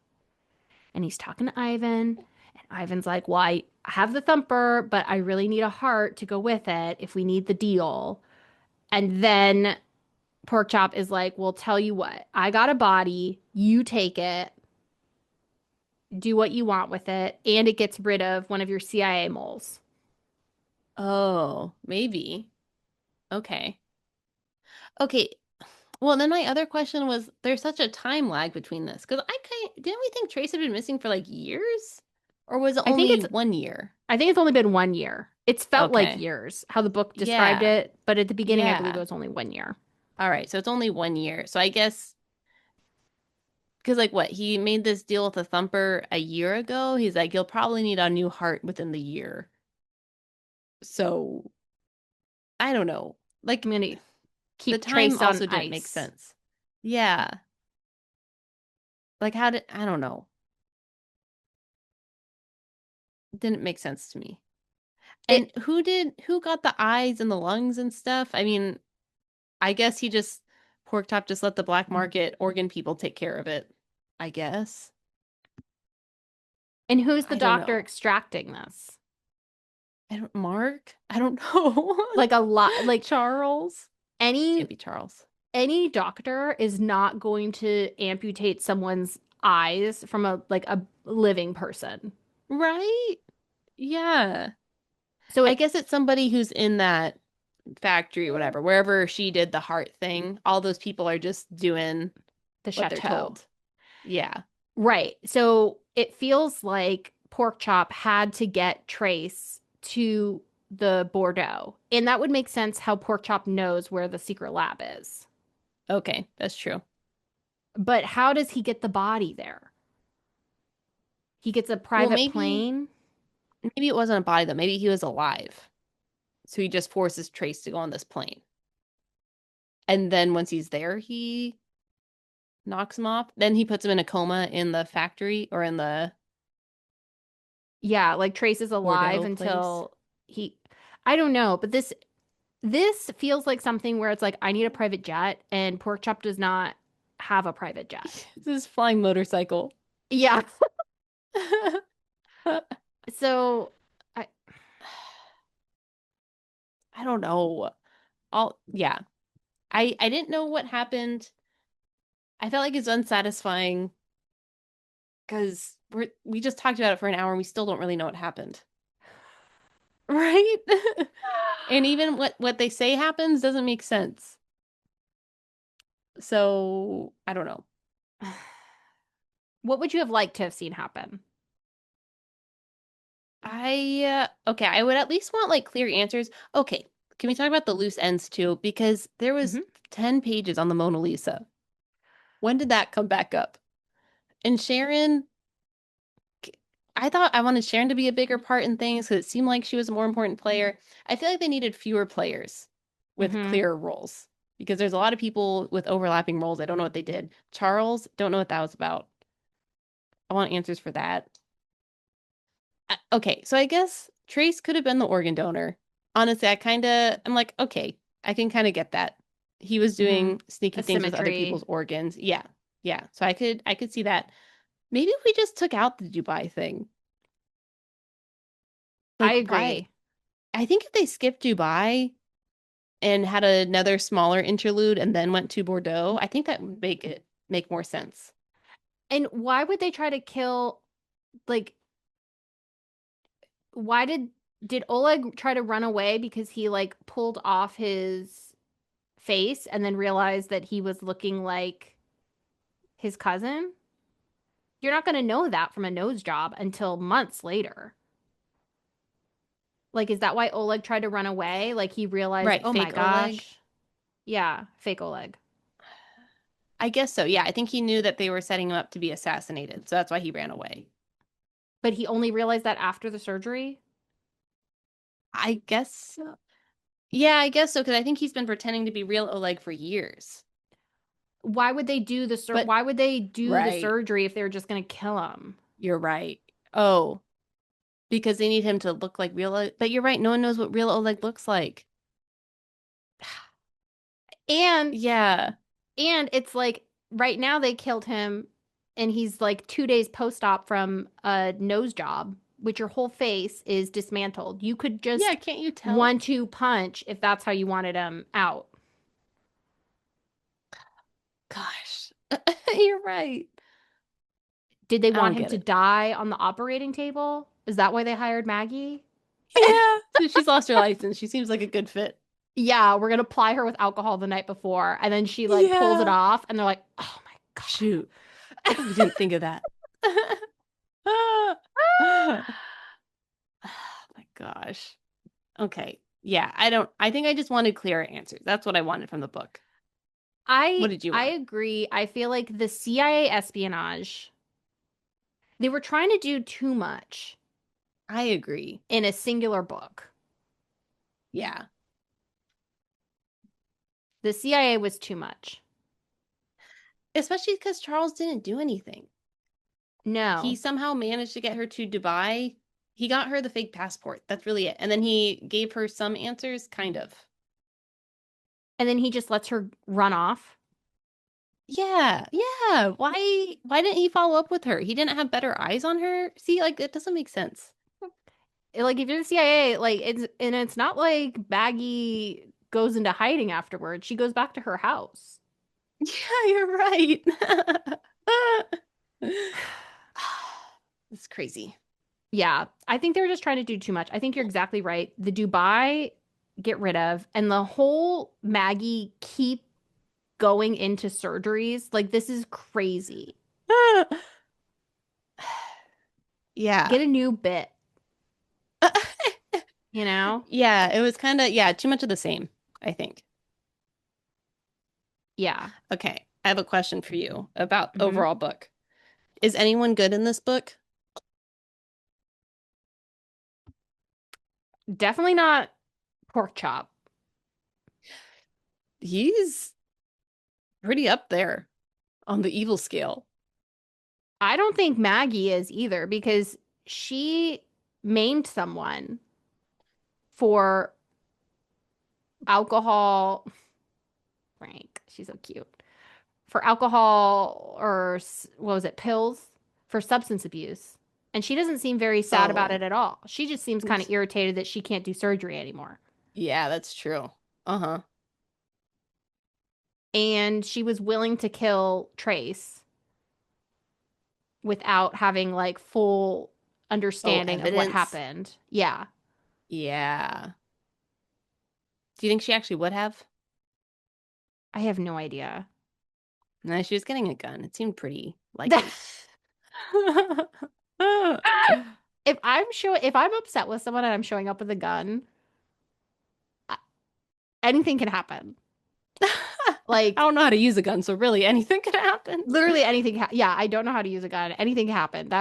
And he's talking to Ivan. And Ivan's like, well, I have the thumper, but I really need a heart to go with it if we need the deal. And then Pork Chop is like, well, tell you what, I got a body, you take it, do what you want with it, and it gets rid of one of your CIA moles. Oh, maybe. Okay. Okay. Well, then my other question was there's such a time lag between this because I kind didn't we think Trace had been missing for like years? Or was it I think only it's 1 year? I think it's only been 1 year. It's felt like Okay. years, how the book described Yeah. it, but at the beginning, I believe it Yeah. was only 1 year. All right. So it's only 1 year. So I guess because like what he made this deal with the Thumper a year ago. He's like, you'll probably need a new heart within the year. So I don't know. I'm Like gonna the keep time Trace on also didn't make ice. sense. Yeah. Like how did I don't know. Didn't make sense to me. And It who got the eyes and the lungs and stuff? I mean, I guess he just Pork Top just let the black market organ people take care of it. I guess. and who's the I don't doctor know. extracting this? I don't Mark? I don't know. Like a lot, like Charles? any Can't be Charles. any doctor is not going to amputate someone's eyes from a living person. Right? Yeah. So I it guess it's somebody who's in that factory, whatever, wherever she did the heart thing. All those people are just doing the what they're chateau. told. Yeah. Right. So it feels like Pork Chop had to get Trace to the Bordeaux. And that would make sense how Pork Chop knows where the secret lab is. Okay, that's true. But how does he get the body there? He gets a Well, private plane. maybe it wasn't a body though. Maybe he was alive. So he just forces Trace to go on this plane. And then once he's there, he knocks him off. Then he puts him in a coma in the factory or in the Yeah, like Trace is alive Bordeaux place. until he I don't know, but this feels like something where it's like I need a private jet and Pork Chop does not have a private jet. This is flying motorcycle. Yeah. So I I don't know. Yeah. I didn't know what happened. I felt like it's unsatisfying because we just talked about it for an hour and we still don't really know what happened. Right? And even what they say happens doesn't make sense. So, I don't know. What would you have liked to have seen happen? Okay, I would at least want like clear answers. Okay, can we talk about the loose ends too? Because there was Hmm 10 pages on the Mona Lisa. When did that come back up? And Sharon, I thought I wanted Sharon to be a bigger part in things because it seemed like she was a more important player. I feel like they needed fewer players with hmm clearer roles because there's a lot of people with overlapping roles. I don't know what they did. Charles, don't know what that was about. I want answers for that. Okay, so I guess Trace could have been the organ donor. Honestly, I'm like, okay, I can kind of get that. He was hmm doing sneaky things with other Asymmetry. people's organs. Yeah. Yeah. So I could see that. Maybe if we just took out the Dubai thing. I Like why agree. I think if they skipped Dubai and had another smaller interlude and then went to Bordeaux, I think that would make more sense. And why would they try to kill, like, why did Oleg try to run away because he like pulled off his face and then realized that he was looking like his cousin? You're not going to know that from a nose job until months later. Like, is that why Oleg tried to run away? Like, he realized, Right, oh my fake Oleg. gosh. Yeah, fake Oleg. I guess so. Yeah, I think he knew that they were setting him up to be assassinated. So that's why he ran away. But he only realized that after the surgery. I guess so. Yeah, I guess so, because I think he's been pretending to be real Oleg for years. But Why would they do the right, surgery if they were just going to kill him? you're right. Oh, because they need him to look like real but you're right, no one knows what real Oleg looks like. And Yeah. it's like right now they killed him and he's like 2 days post-op from a nose job, which your whole face is dismantled. You could Yeah, just can't you tell? 1-2 punch if that's how you wanted him out. Gosh. You're right. Did they I want don't him get to it. die on the operating table? Is that why they hired Maggie? Yeah. So she's lost her license. She seems like a good fit. Yeah, we're gonna ply her with alcohol the night before, and then she like pulls it Yeah. off, and they're like, "Oh my Shoot. God." We didn't think of that. Oh my gosh. Okay. Yeah, I think I just wanted clearer answers. That's what I wanted from the book. What did you I want? agree. I feel like the CIA espionage, they were trying to do too much I agree. in a singular book. Yeah. The CIA was too much. Especially because Charles didn't do anything. He No. somehow managed to get her to Dubai. He got her the fake passport. That's really it. And then he gave her some answers, kind of. And then he just lets her run off. Yeah, yeah. Why didn't he follow up with her? He didn't have better eyes on her. See, like it doesn't make sense. Like if you're the CIA, like it's not like Maggie goes into hiding afterwards. She goes back to her house. Yeah, you're right. It's crazy. Yeah, I think they're just trying to do too much. I think you're exactly right. The Dubai get rid of, and the whole Maggie keep going into surgeries. Like this is crazy. Yeah. Get a new bit, you know? Yeah, it was kind of, yeah, too much of the same, I think. Yeah. Okay, I have a question for you about hmm overall book. Is anyone good in this book? Definitely not pork chop. He's pretty up there on the evil scale. I don't think Maggie is either because she maimed someone for alcohol. Frank, she's so cute. For alcohol or what was it, pills for substance abuse. And she doesn't seem very sad about Oh, it at all. She just seems kind of irritated that she can't do surgery anymore. yeah, that's true. Uh-huh. And she was willing to kill Trace without having like full Oh, understanding of what evidence. happened. Yeah. Yeah. Do you think she actually would have? I have no idea. No, she was getting a gun. It seemed pretty likely. If I'm upset with someone and I'm showing up with a gun, I- anything can happen. I Like don't know how to use a gun, so really anything could happen. literally anything. Yeah, I don't know how to use a gun. Anything can happen.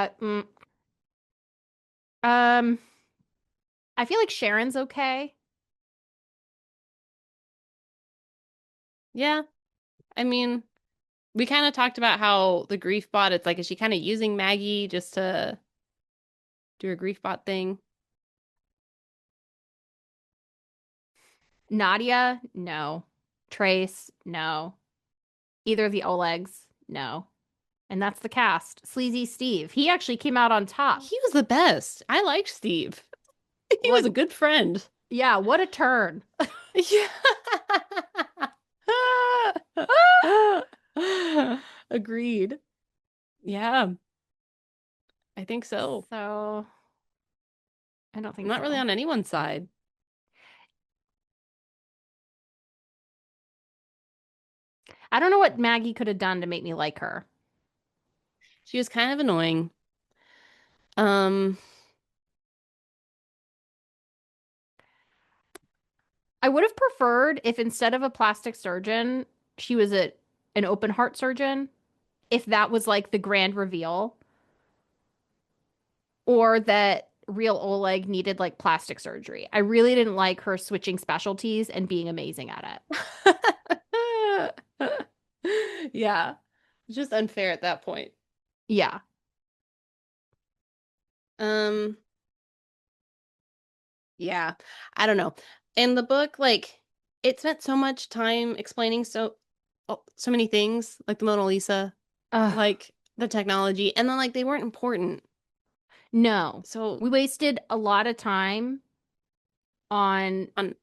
Um, I feel like Sharon's okay. Yeah. I mean, we kind of talked about how the grief bot, it's like, is she kind of using Maggie just to do a grief bot thing? Nadia, no. Trace, no. Either of the Olegs, no. And that's the cast. Sleazy Steve. He actually came out on top. He was the best. I liked Steve. He was Like, a good friend. yeah, what a turn. Yeah. Agreed. Yeah, I think so. So, I don't I'm think not really so. on anyone's side. I don't know what Maggie could have done to make me like her. She was kind of annoying. Um, I would have preferred if instead of a plastic surgeon, she was an open heart surgeon, if that was like the grand reveal, or that real Oleg needed like plastic surgery. I really didn't like her switching specialties and being amazing at it. yeah, it's just unfair at that point. Yeah. Um, yeah, I don't know. In the book, like it spent so much time explaining so many things, like the Mona Lisa, Ugh, like the technology, and then like they weren't important. no. So We wasted a lot of time on on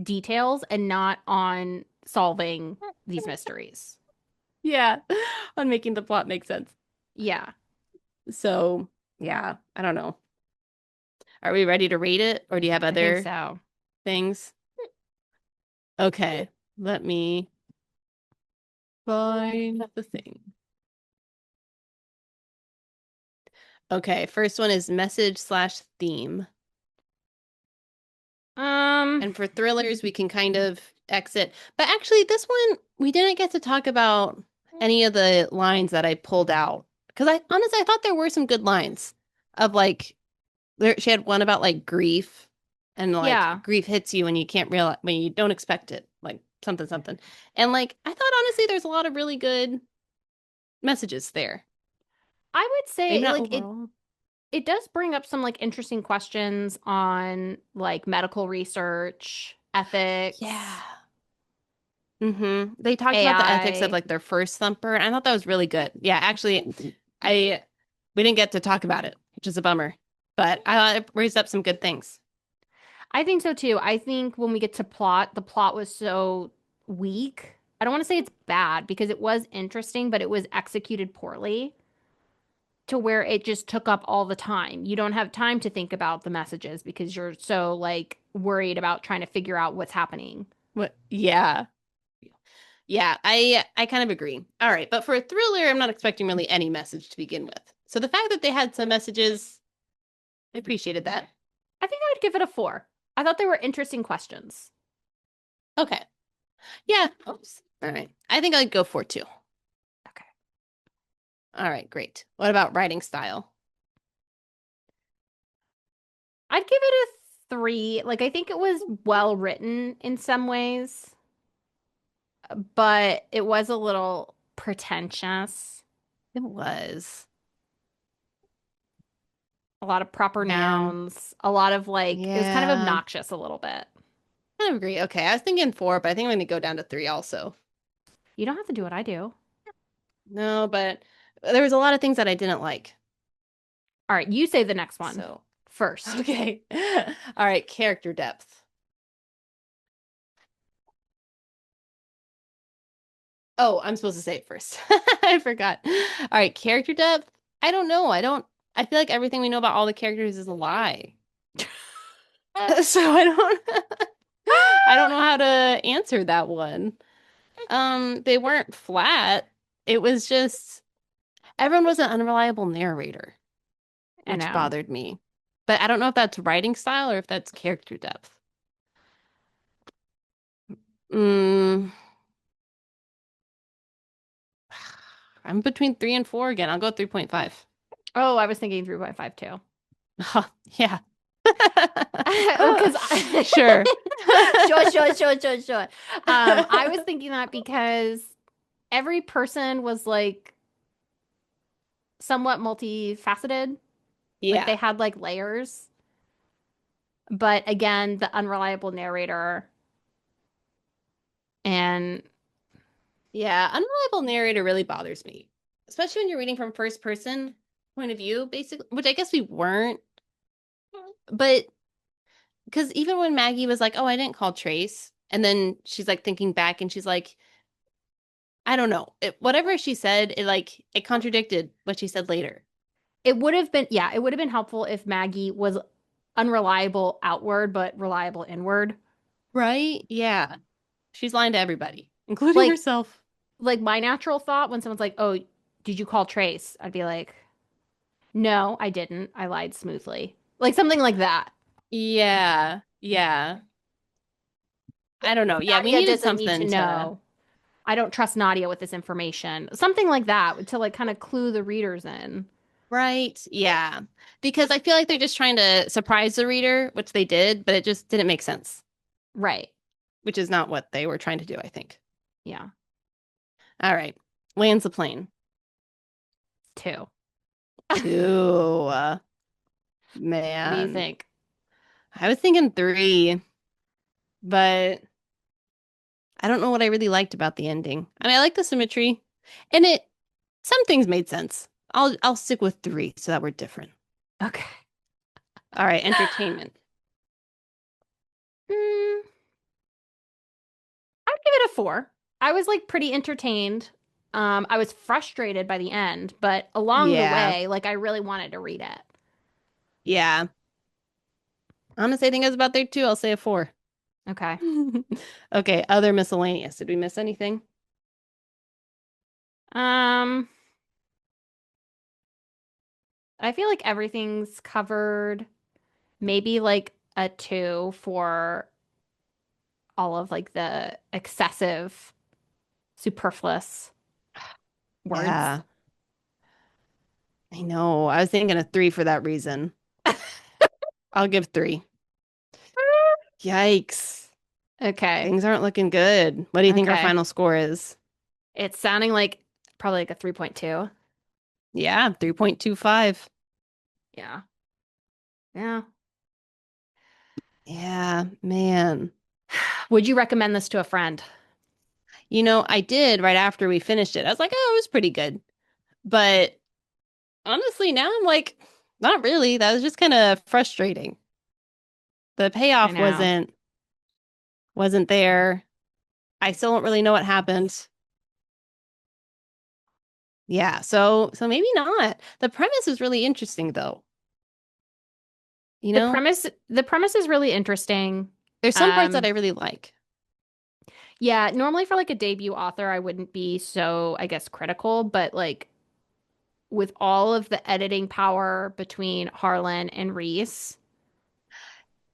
details and not on solving these mysteries. yeah, on making the plot make sense. Yeah, So yeah, I don't know. Are we ready to rate it, or do you have I think other so. things? Okay, let me find the thing. Okay, first one is message slash theme. Um, And for thrillers, we can kind of exit. But actually, this one, we didn't get to talk about any of the lines that I pulled out. Because I honestly, I thought there were some good lines of like, she had one about like grief and like yeah. grief hits you when you can't realize, when you don't expect it, like something, something. And like, I thought honestly, there's a lot of really good messages there. I would Maybe say not like it overall. it does bring up some like interesting questions on like medical research, Yeah. ethics, They talked about the ethics of AI. like their first thumper, and I thought that was really good. Yeah, actually, I we didn't get to talk about it, which is a bummer. But I thought it raised up some good things. I think so too. I think when we get to plot, the plot was so weak. I don't want to say it's bad because it was interesting, but it was executed poorly to where it just took up all the time. You don't have time to think about the messages because you're so like worried about trying to figure out what's happening. What? Yeah. Yeah, I kind of agree. All right, but for a thriller, I'm not expecting really any message to begin with. So the fact that they had some messages, I appreciated that. I think I would give it a 4. I thought they were interesting questions. Okay. Yeah. Oops. All right. I think I'd go for two. Okay. All right, great. What about writing style? I'd give it a 3. Like I think it was well written in some ways, but it was a little pretentious. It was. A lot of proper Yeah. nouns, a lot of like it was kind of Yeah. obnoxious a little bit. I agree. Okay, I was thinking four, but I think I'm going to go down to three also. You don't have to do what I do. No, but there was a lot of things that I didn't like. All right, you say the next one So, first. okay. All right, character depth. Oh, I'm supposed to say it first. I forgot. All right, character depth. I don't know. I feel like everything we know about all the characters is a lie. So I don't know how to answer that one. They weren't flat. It was just everyone was an unreliable narrator, I which know. bothered me. But I don't know if that's writing style or if that's character depth. Mm, I'm between 3 and 4 again. I'll go 3.5. Oh, I was thinking 3.5 too. Yeah. Oh, because Sure. sure, sure, sure, sure, sure. I was thinking that because every person was like somewhat multifaceted. Like they Yeah. had like layers. But again, the unreliable narrator and Yeah. Unreliable narrator really bothers me, especially when you're reading from first person point of view, basically, which I guess we weren't. But because even when Maggie was like, "Oh, I didn't call Trace," and then she's like thinking back and she's like, "I don't know." Whatever she said, it contradicted what she said later. it would have been, yeah, it would have been helpful if Maggie was unreliable outward, but reliable inward. Right? Yeah. She's lying to everybody, including Like, herself. like my natural thought when someone's like, "Oh, did you call Trace?" I'd be like, "No, I didn't. I lied smoothly." Like something like that. Yeah. Yeah. I don't know. Yeah, we Nadia needed doesn't need to something to. know. I don't trust Nadia with this information. Something like that to like kind of clue the readers in. Right. Yeah. Because I feel like they're just trying to surprise the reader, which they did, but it just didn't make sense, Right. which is not what they were trying to do, I think. Yeah. All right. Lands the plane. Two. Two. What do you Man. think? I was thinking 3, but I don't know what I really liked about the ending. I mean, I like the symmetry, and some things made sense. I'll stick with 3 so that we're different. Okay. All right, entertainment. Mm, I'd give it a 4. I was like pretty entertained. I was frustrated by the end, but along the Yeah. way, like I really wanted to read it. Yeah. Honestly, I think I was about there too. I'll say a 4. Okay. Okay, other miscellaneous. Did we miss anything? Um, I feel like everything's covered. Maybe like a 2 for all of like the excessive, superfluous words. Yeah, I know. I was thinking a 3 for that reason. I'll give 3. Yikes. Okay. Things aren't looking good. What do you think our Okay. final score is? It's sounding like probably like a 3.2. Yeah, 3.25. Yeah. Yeah. Yeah, man. Would you recommend this to a friend? I did right after we finished it. I was like, oh, it was pretty good. But honestly, now I'm like, not really. That was just kind of frustrating. The I payoff know. wasn't there. I still don't really know what happened. Yeah, so maybe not. The premise is really interesting though. You The know, premise the premise is really interesting. there's some parts that Um, I really like. yeah, normally for like a debut author, I wouldn't be so, I guess, critical, but like with all of the editing power between Harlan and Reese,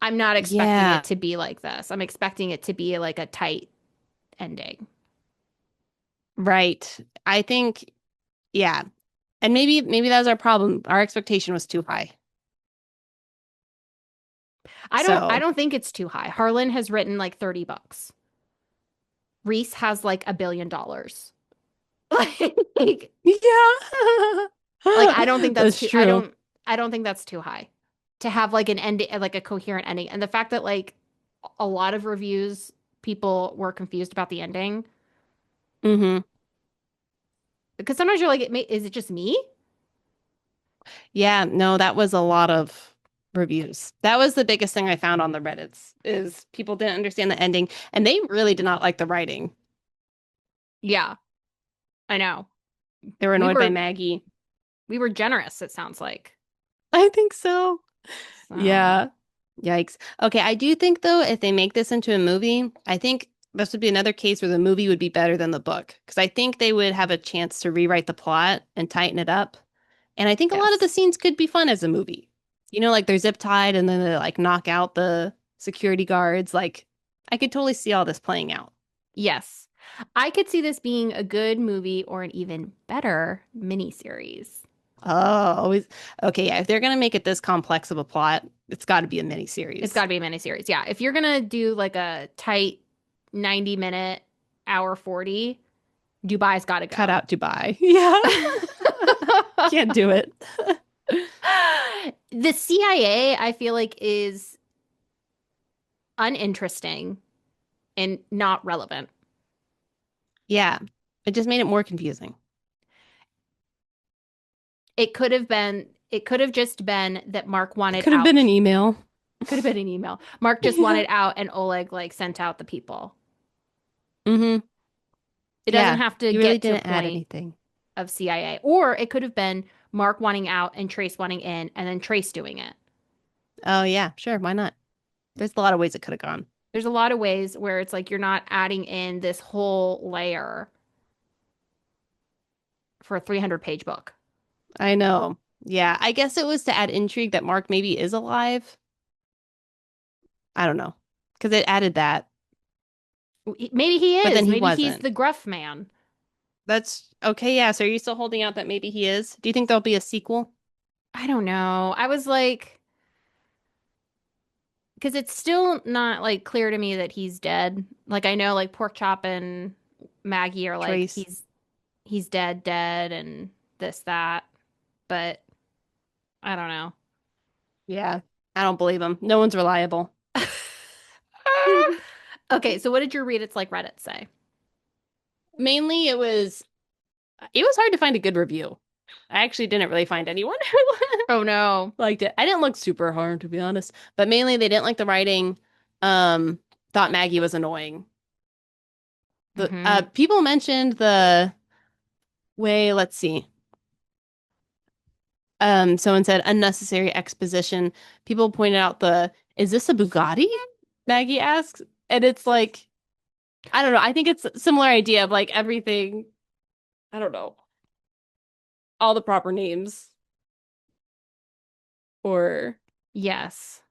I'm not expecting it Yeah, to be like this. I'm expecting it to be like a tight ending. right. I think yeah. And maybe that was our problem. Our expectation was too high. I So, don't think it's too high. Harlan has written like 30 books. Reese has like $1 billion. Like, yeah. like I don't think that's That's too true. I don't think that's too high to have like an ending like a coherent ending. And the fact that like a lot of reviews people were confused about the ending Hmm. because sometimes you're like is it just me? Yeah, no, that was a lot of reviews. That was the biggest thing I found on the Reddits is people didn't understand the ending and they really did not like the writing. Yeah, I know. They were We annoyed by were Maggie. we were generous, it sounds like. I think so. So, Yeah. Yikes. Okay, I do think though, if they make this into a movie, I think this would be another case where the movie would be better than the book. Because I think they would have a chance to rewrite the plot and tighten it up. And I think a lot of the Yes. scenes could be fun as a movie. Like they're zip tied and then they like knock out the security guards. Like I could totally see all this playing out. Yes. I could see this being a good movie or an even better miniseries. Oh, always. Okay, yeah. If they're gonna make it this complex of a plot, it's got to be a It's got miniseries. to be a miniseries. Yeah. If you're going to do like a tight 90-minute, hour 40, Dubai's got to Cut go. out Dubai. Yeah, can't do it. The CIA, I feel like, is uninteresting and not relevant. Yeah, it just made it more confusing. It could have just been that Mark It wanted could have been an out. email. Could have been an email. Mark just Yeah. wanted out and Oleg like sent out the people. Mm-hmm. It doesn't Yeah, have to you really get to a didn't add point anything. of CIA. Or it could have been Mark wanting out and Trace wanting in and then Trace doing it. Oh yeah, sure, why not? There's a lot of ways it could have gone. There's a lot of ways where it's like you're not adding in this whole layer for a 300-page book. I know. Yeah, I guess it was to add intrigue that Mark maybe is alive. I don't know. Because it added that, Maybe he but then is. he Maybe he's wasn't. the gruff man. That's okay, yeah. So are you still holding out that maybe he is? Do you think there'll be a sequel? I don't know. I was like, because it's still not like clear to me that he's dead. Like I know like Porkchop and Maggie are like Trace? he's dead, dead, and this that, but I don't know. Yeah. I don't believe him. No one's reliable. Okay, so what did your read It's Like Reddit say? Mainly it was hard to find a good review. I actually didn't really find anyone who Oh no. liked it. I didn't look super hard to be honest, but mainly they didn't like the writing. Um, thought Maggie was annoying. The Hmm. people mentioned the way, let's see. Someone said unnecessary exposition. People pointed out the is this a Bugatti? Maggie asks. And it's like, I don't know. I think it's a similar idea of like everything, I don't know, all the proper names or Yes.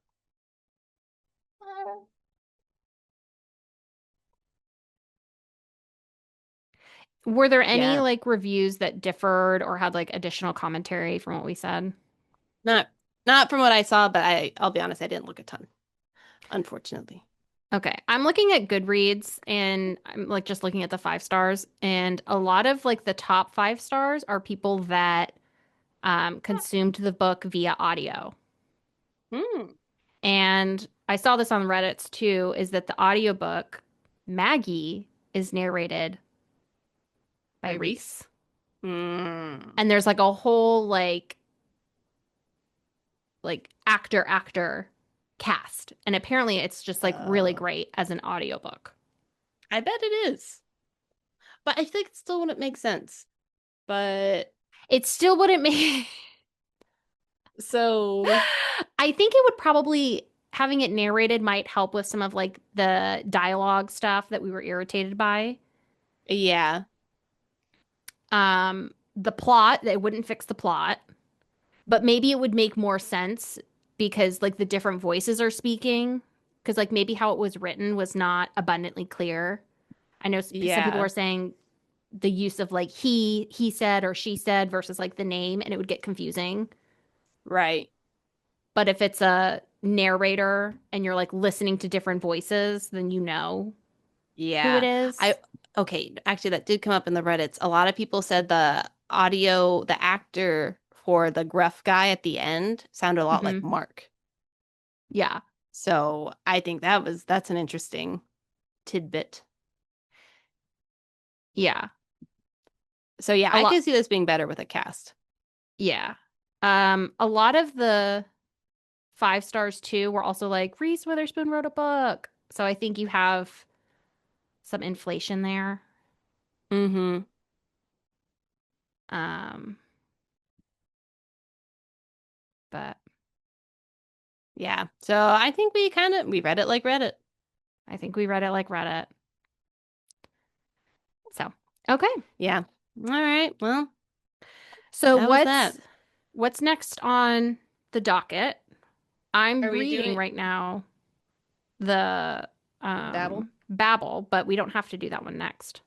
Were there any yeah, like reviews that differed or had like additional commentary from what we said? not not from what I saw, but I'll be honest, I didn't look a ton, unfortunately. Okay, I'm looking at Goodreads and I'm like just looking at the 5 stars, and a lot of like the top 5 stars are people that consumed the book via audio. Hmm. And I saw this on Reddit's too, is that the audiobook, Maggie, is narrated by By Reese? Reese. Hmm. And there's like a whole like actor cast. And apparently it's just like really Oh, great as an audiobook. I bet it is. But I think it still wouldn't make sense. But It still wouldn't make so I think it would probably having it narrated might help with some of like the dialogue stuff that we were irritated by. yeah, The plot, it wouldn't fix the plot, but maybe it would make more sense because like the different voices are speaking. Because like maybe how it was written was not abundantly clear. I know some people yeah, were saying the use of like he said or she said versus like the name, and it would get confusing. right. But if it's a narrator and you're like listening to different voices, then you know who it Yeah. I is. okay, actually that did come up in the Reddits. A lot of people said the actor for the gruff guy at the end sounded a lot Hmm. like Mark. Yeah. So I think that's an interesting tidbit. Yeah. So yeah, A I lot. could see this being better with a cast. Yeah. A lot of the 5 stars too were also like Reese Witherspoon wrote a book. So I think you have some inflation there. Mm-hmm. Um, but Yeah. So I think we read it like Reddit. I think we read it like Reddit. So, okay. Yeah. All right. Well, So that was that. what's next on the docket? I'm Are we reading doing right now the Babel? Babel, but we don't have to do that one next.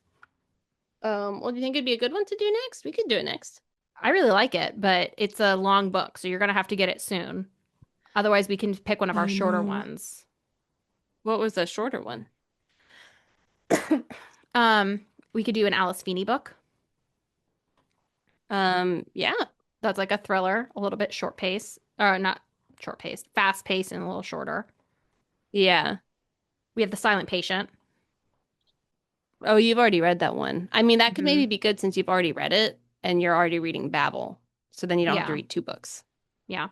Well, do you think it'd be a good one to do next? We could do it next. I really like it, but it's a long book, so you're gonna have to get it soon. Otherwise, we can pick one of our I shorter know. ones. What was the shorter one? Um, we could do an Alice Feeney book. Yeah. That's like a thriller, a little bit short pace, or not short pace, fast pace and a little shorter. Yeah. We have The Silent Patient. Oh, you've already read that one. I mean, that could maybe Hmm. be good since you've already read it and you're already reading Babel. So then you don't have to Yeah, read two books. yeah.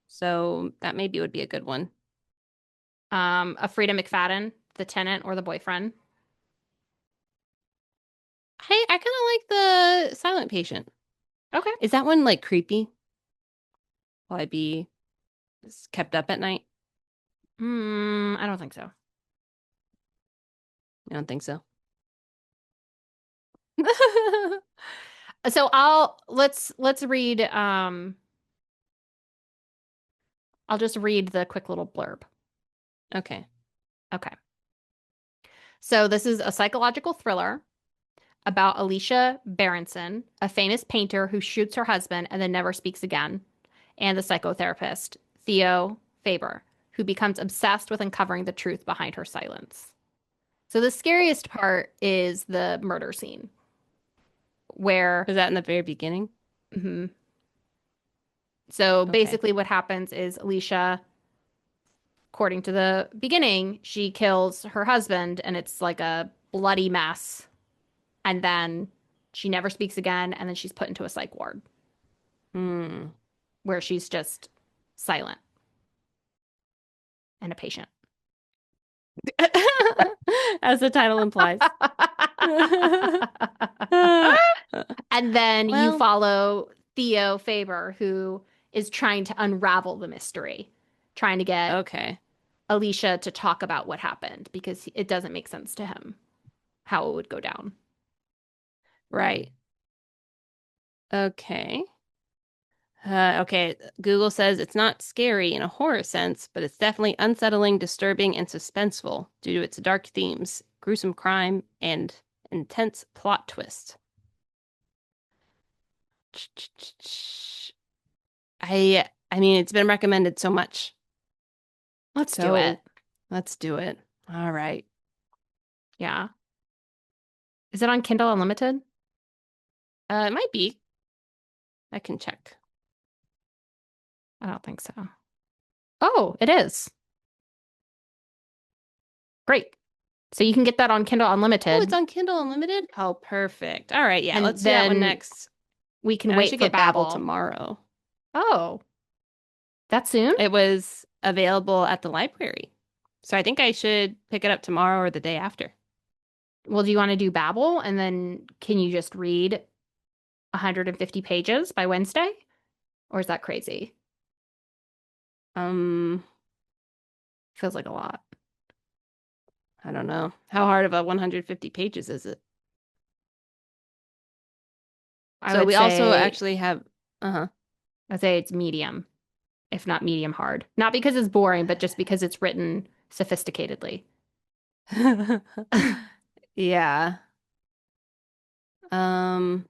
So that maybe would be a good one. A Frida McFadden, The Tenant or The Boyfriend. I kind of like the Silent Patient. Okay. Is that one like creepy? Will I be kept up at night? I don't think so. I don't think so. So let's read I'll just read the quick little blurb. Okay. Okay. So this is a psychological thriller about Alicia Berenson, a famous painter who shoots her husband and then never speaks again, and the psychotherapist Theo Faber, who becomes obsessed with uncovering the truth behind her silence. So the scariest part is the murder scene where Was that in the very beginning? mhm. So Okay. basically what happens is Alicia, according to the beginning, she kills her husband and it's like a bloody mess. And then she never speaks again and then she's put into a psych ward Hmm. where she's just silent and a patient. As the title implies. And then you Well, follow Theo Faber, who is trying to unravel the mystery, trying to get okay. Alicia to talk about what happened because it doesn't make sense to him how it would go down. Right. Okay. Okay. Google says it's not scary in a horror sense, but it's definitely unsettling, disturbing, and suspenseful due to its dark themes, gruesome crime, and intense plot twist. I mean, it's been recommended so much. Let's do it. So let's do it. All right. Yeah. Is it on Kindle Unlimited? It might be. I can check. I don't think so. Oh, it is. Great. So you can get that on Kindle Oh, it's Unlimited, on Kindle Unlimited? Oh, perfect. All right. Yeah, and let's do that one then next. we can And I wait should for get Babbel Babbel. tomorrow. Oh, that soon? It was available at the library. So I think I should pick it up tomorrow or the day after. Well, do you want to do Babbel and then can you just read 150 pages by Wednesday? Or is that crazy? Um, Feels like a lot. I don't know. How hard of a 150 pages is it? I So would we also say actually have, uh-huh. I'd say it's medium, if not medium hard. Not because it's boring, but just because it's written sophisticatedly. Yeah. Um,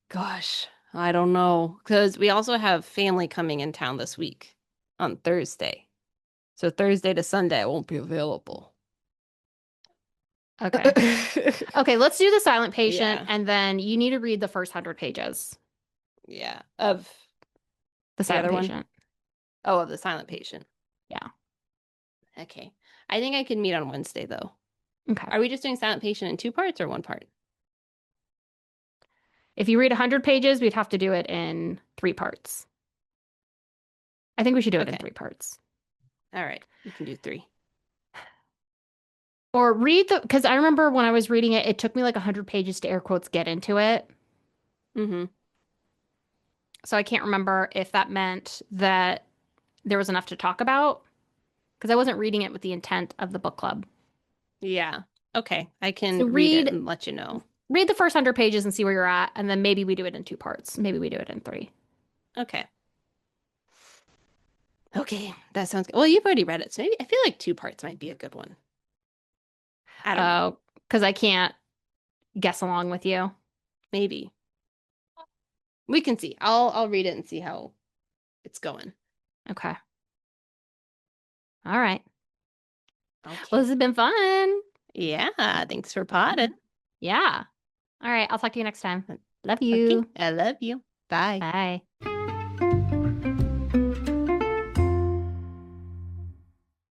gosh, I don't know. Because we also have family coming in town this week on Thursday. So Thursday to Sunday I won't be available. Okay. Okay, let's do the silent patient, Yeah. and then you need to read the first 100 pages. Yeah. Of The the silent other one? patient. Oh, of the silent patient. Yeah. Okay. I think I can meet on Wednesday though. Okay. Are we just doing silent patient in two parts or one part? If you read 100 pages, we'd have to do it in 3 parts. I think we should do it in Okay. 3 parts. All right. We can do three. Or read because I remember when I was reading it, it took me like 100 pages to air quotes get into it. Mm-hmm. So I can't remember if that meant that there was enough to talk about because I wasn't reading it with the intent of the book club. Yeah. Okay. I So can read it read and let you know. read the first 100 pages and see where you're at, and then maybe we do it in two parts. Maybe we do it in three. Okay. Okay. That sounds good. Well, you've already read it, so maybe I feel like two parts might be a good one. I don't know. Oh, because I can't guess along with you. Maybe. We can see. I'll read it and see how it's going. Okay. All right. Well, Okay. this has been fun. Yeah. Thanks for potting. Yeah. All right. I'll talk to you next time. Love Okay. you. I love you. Bye. Bye.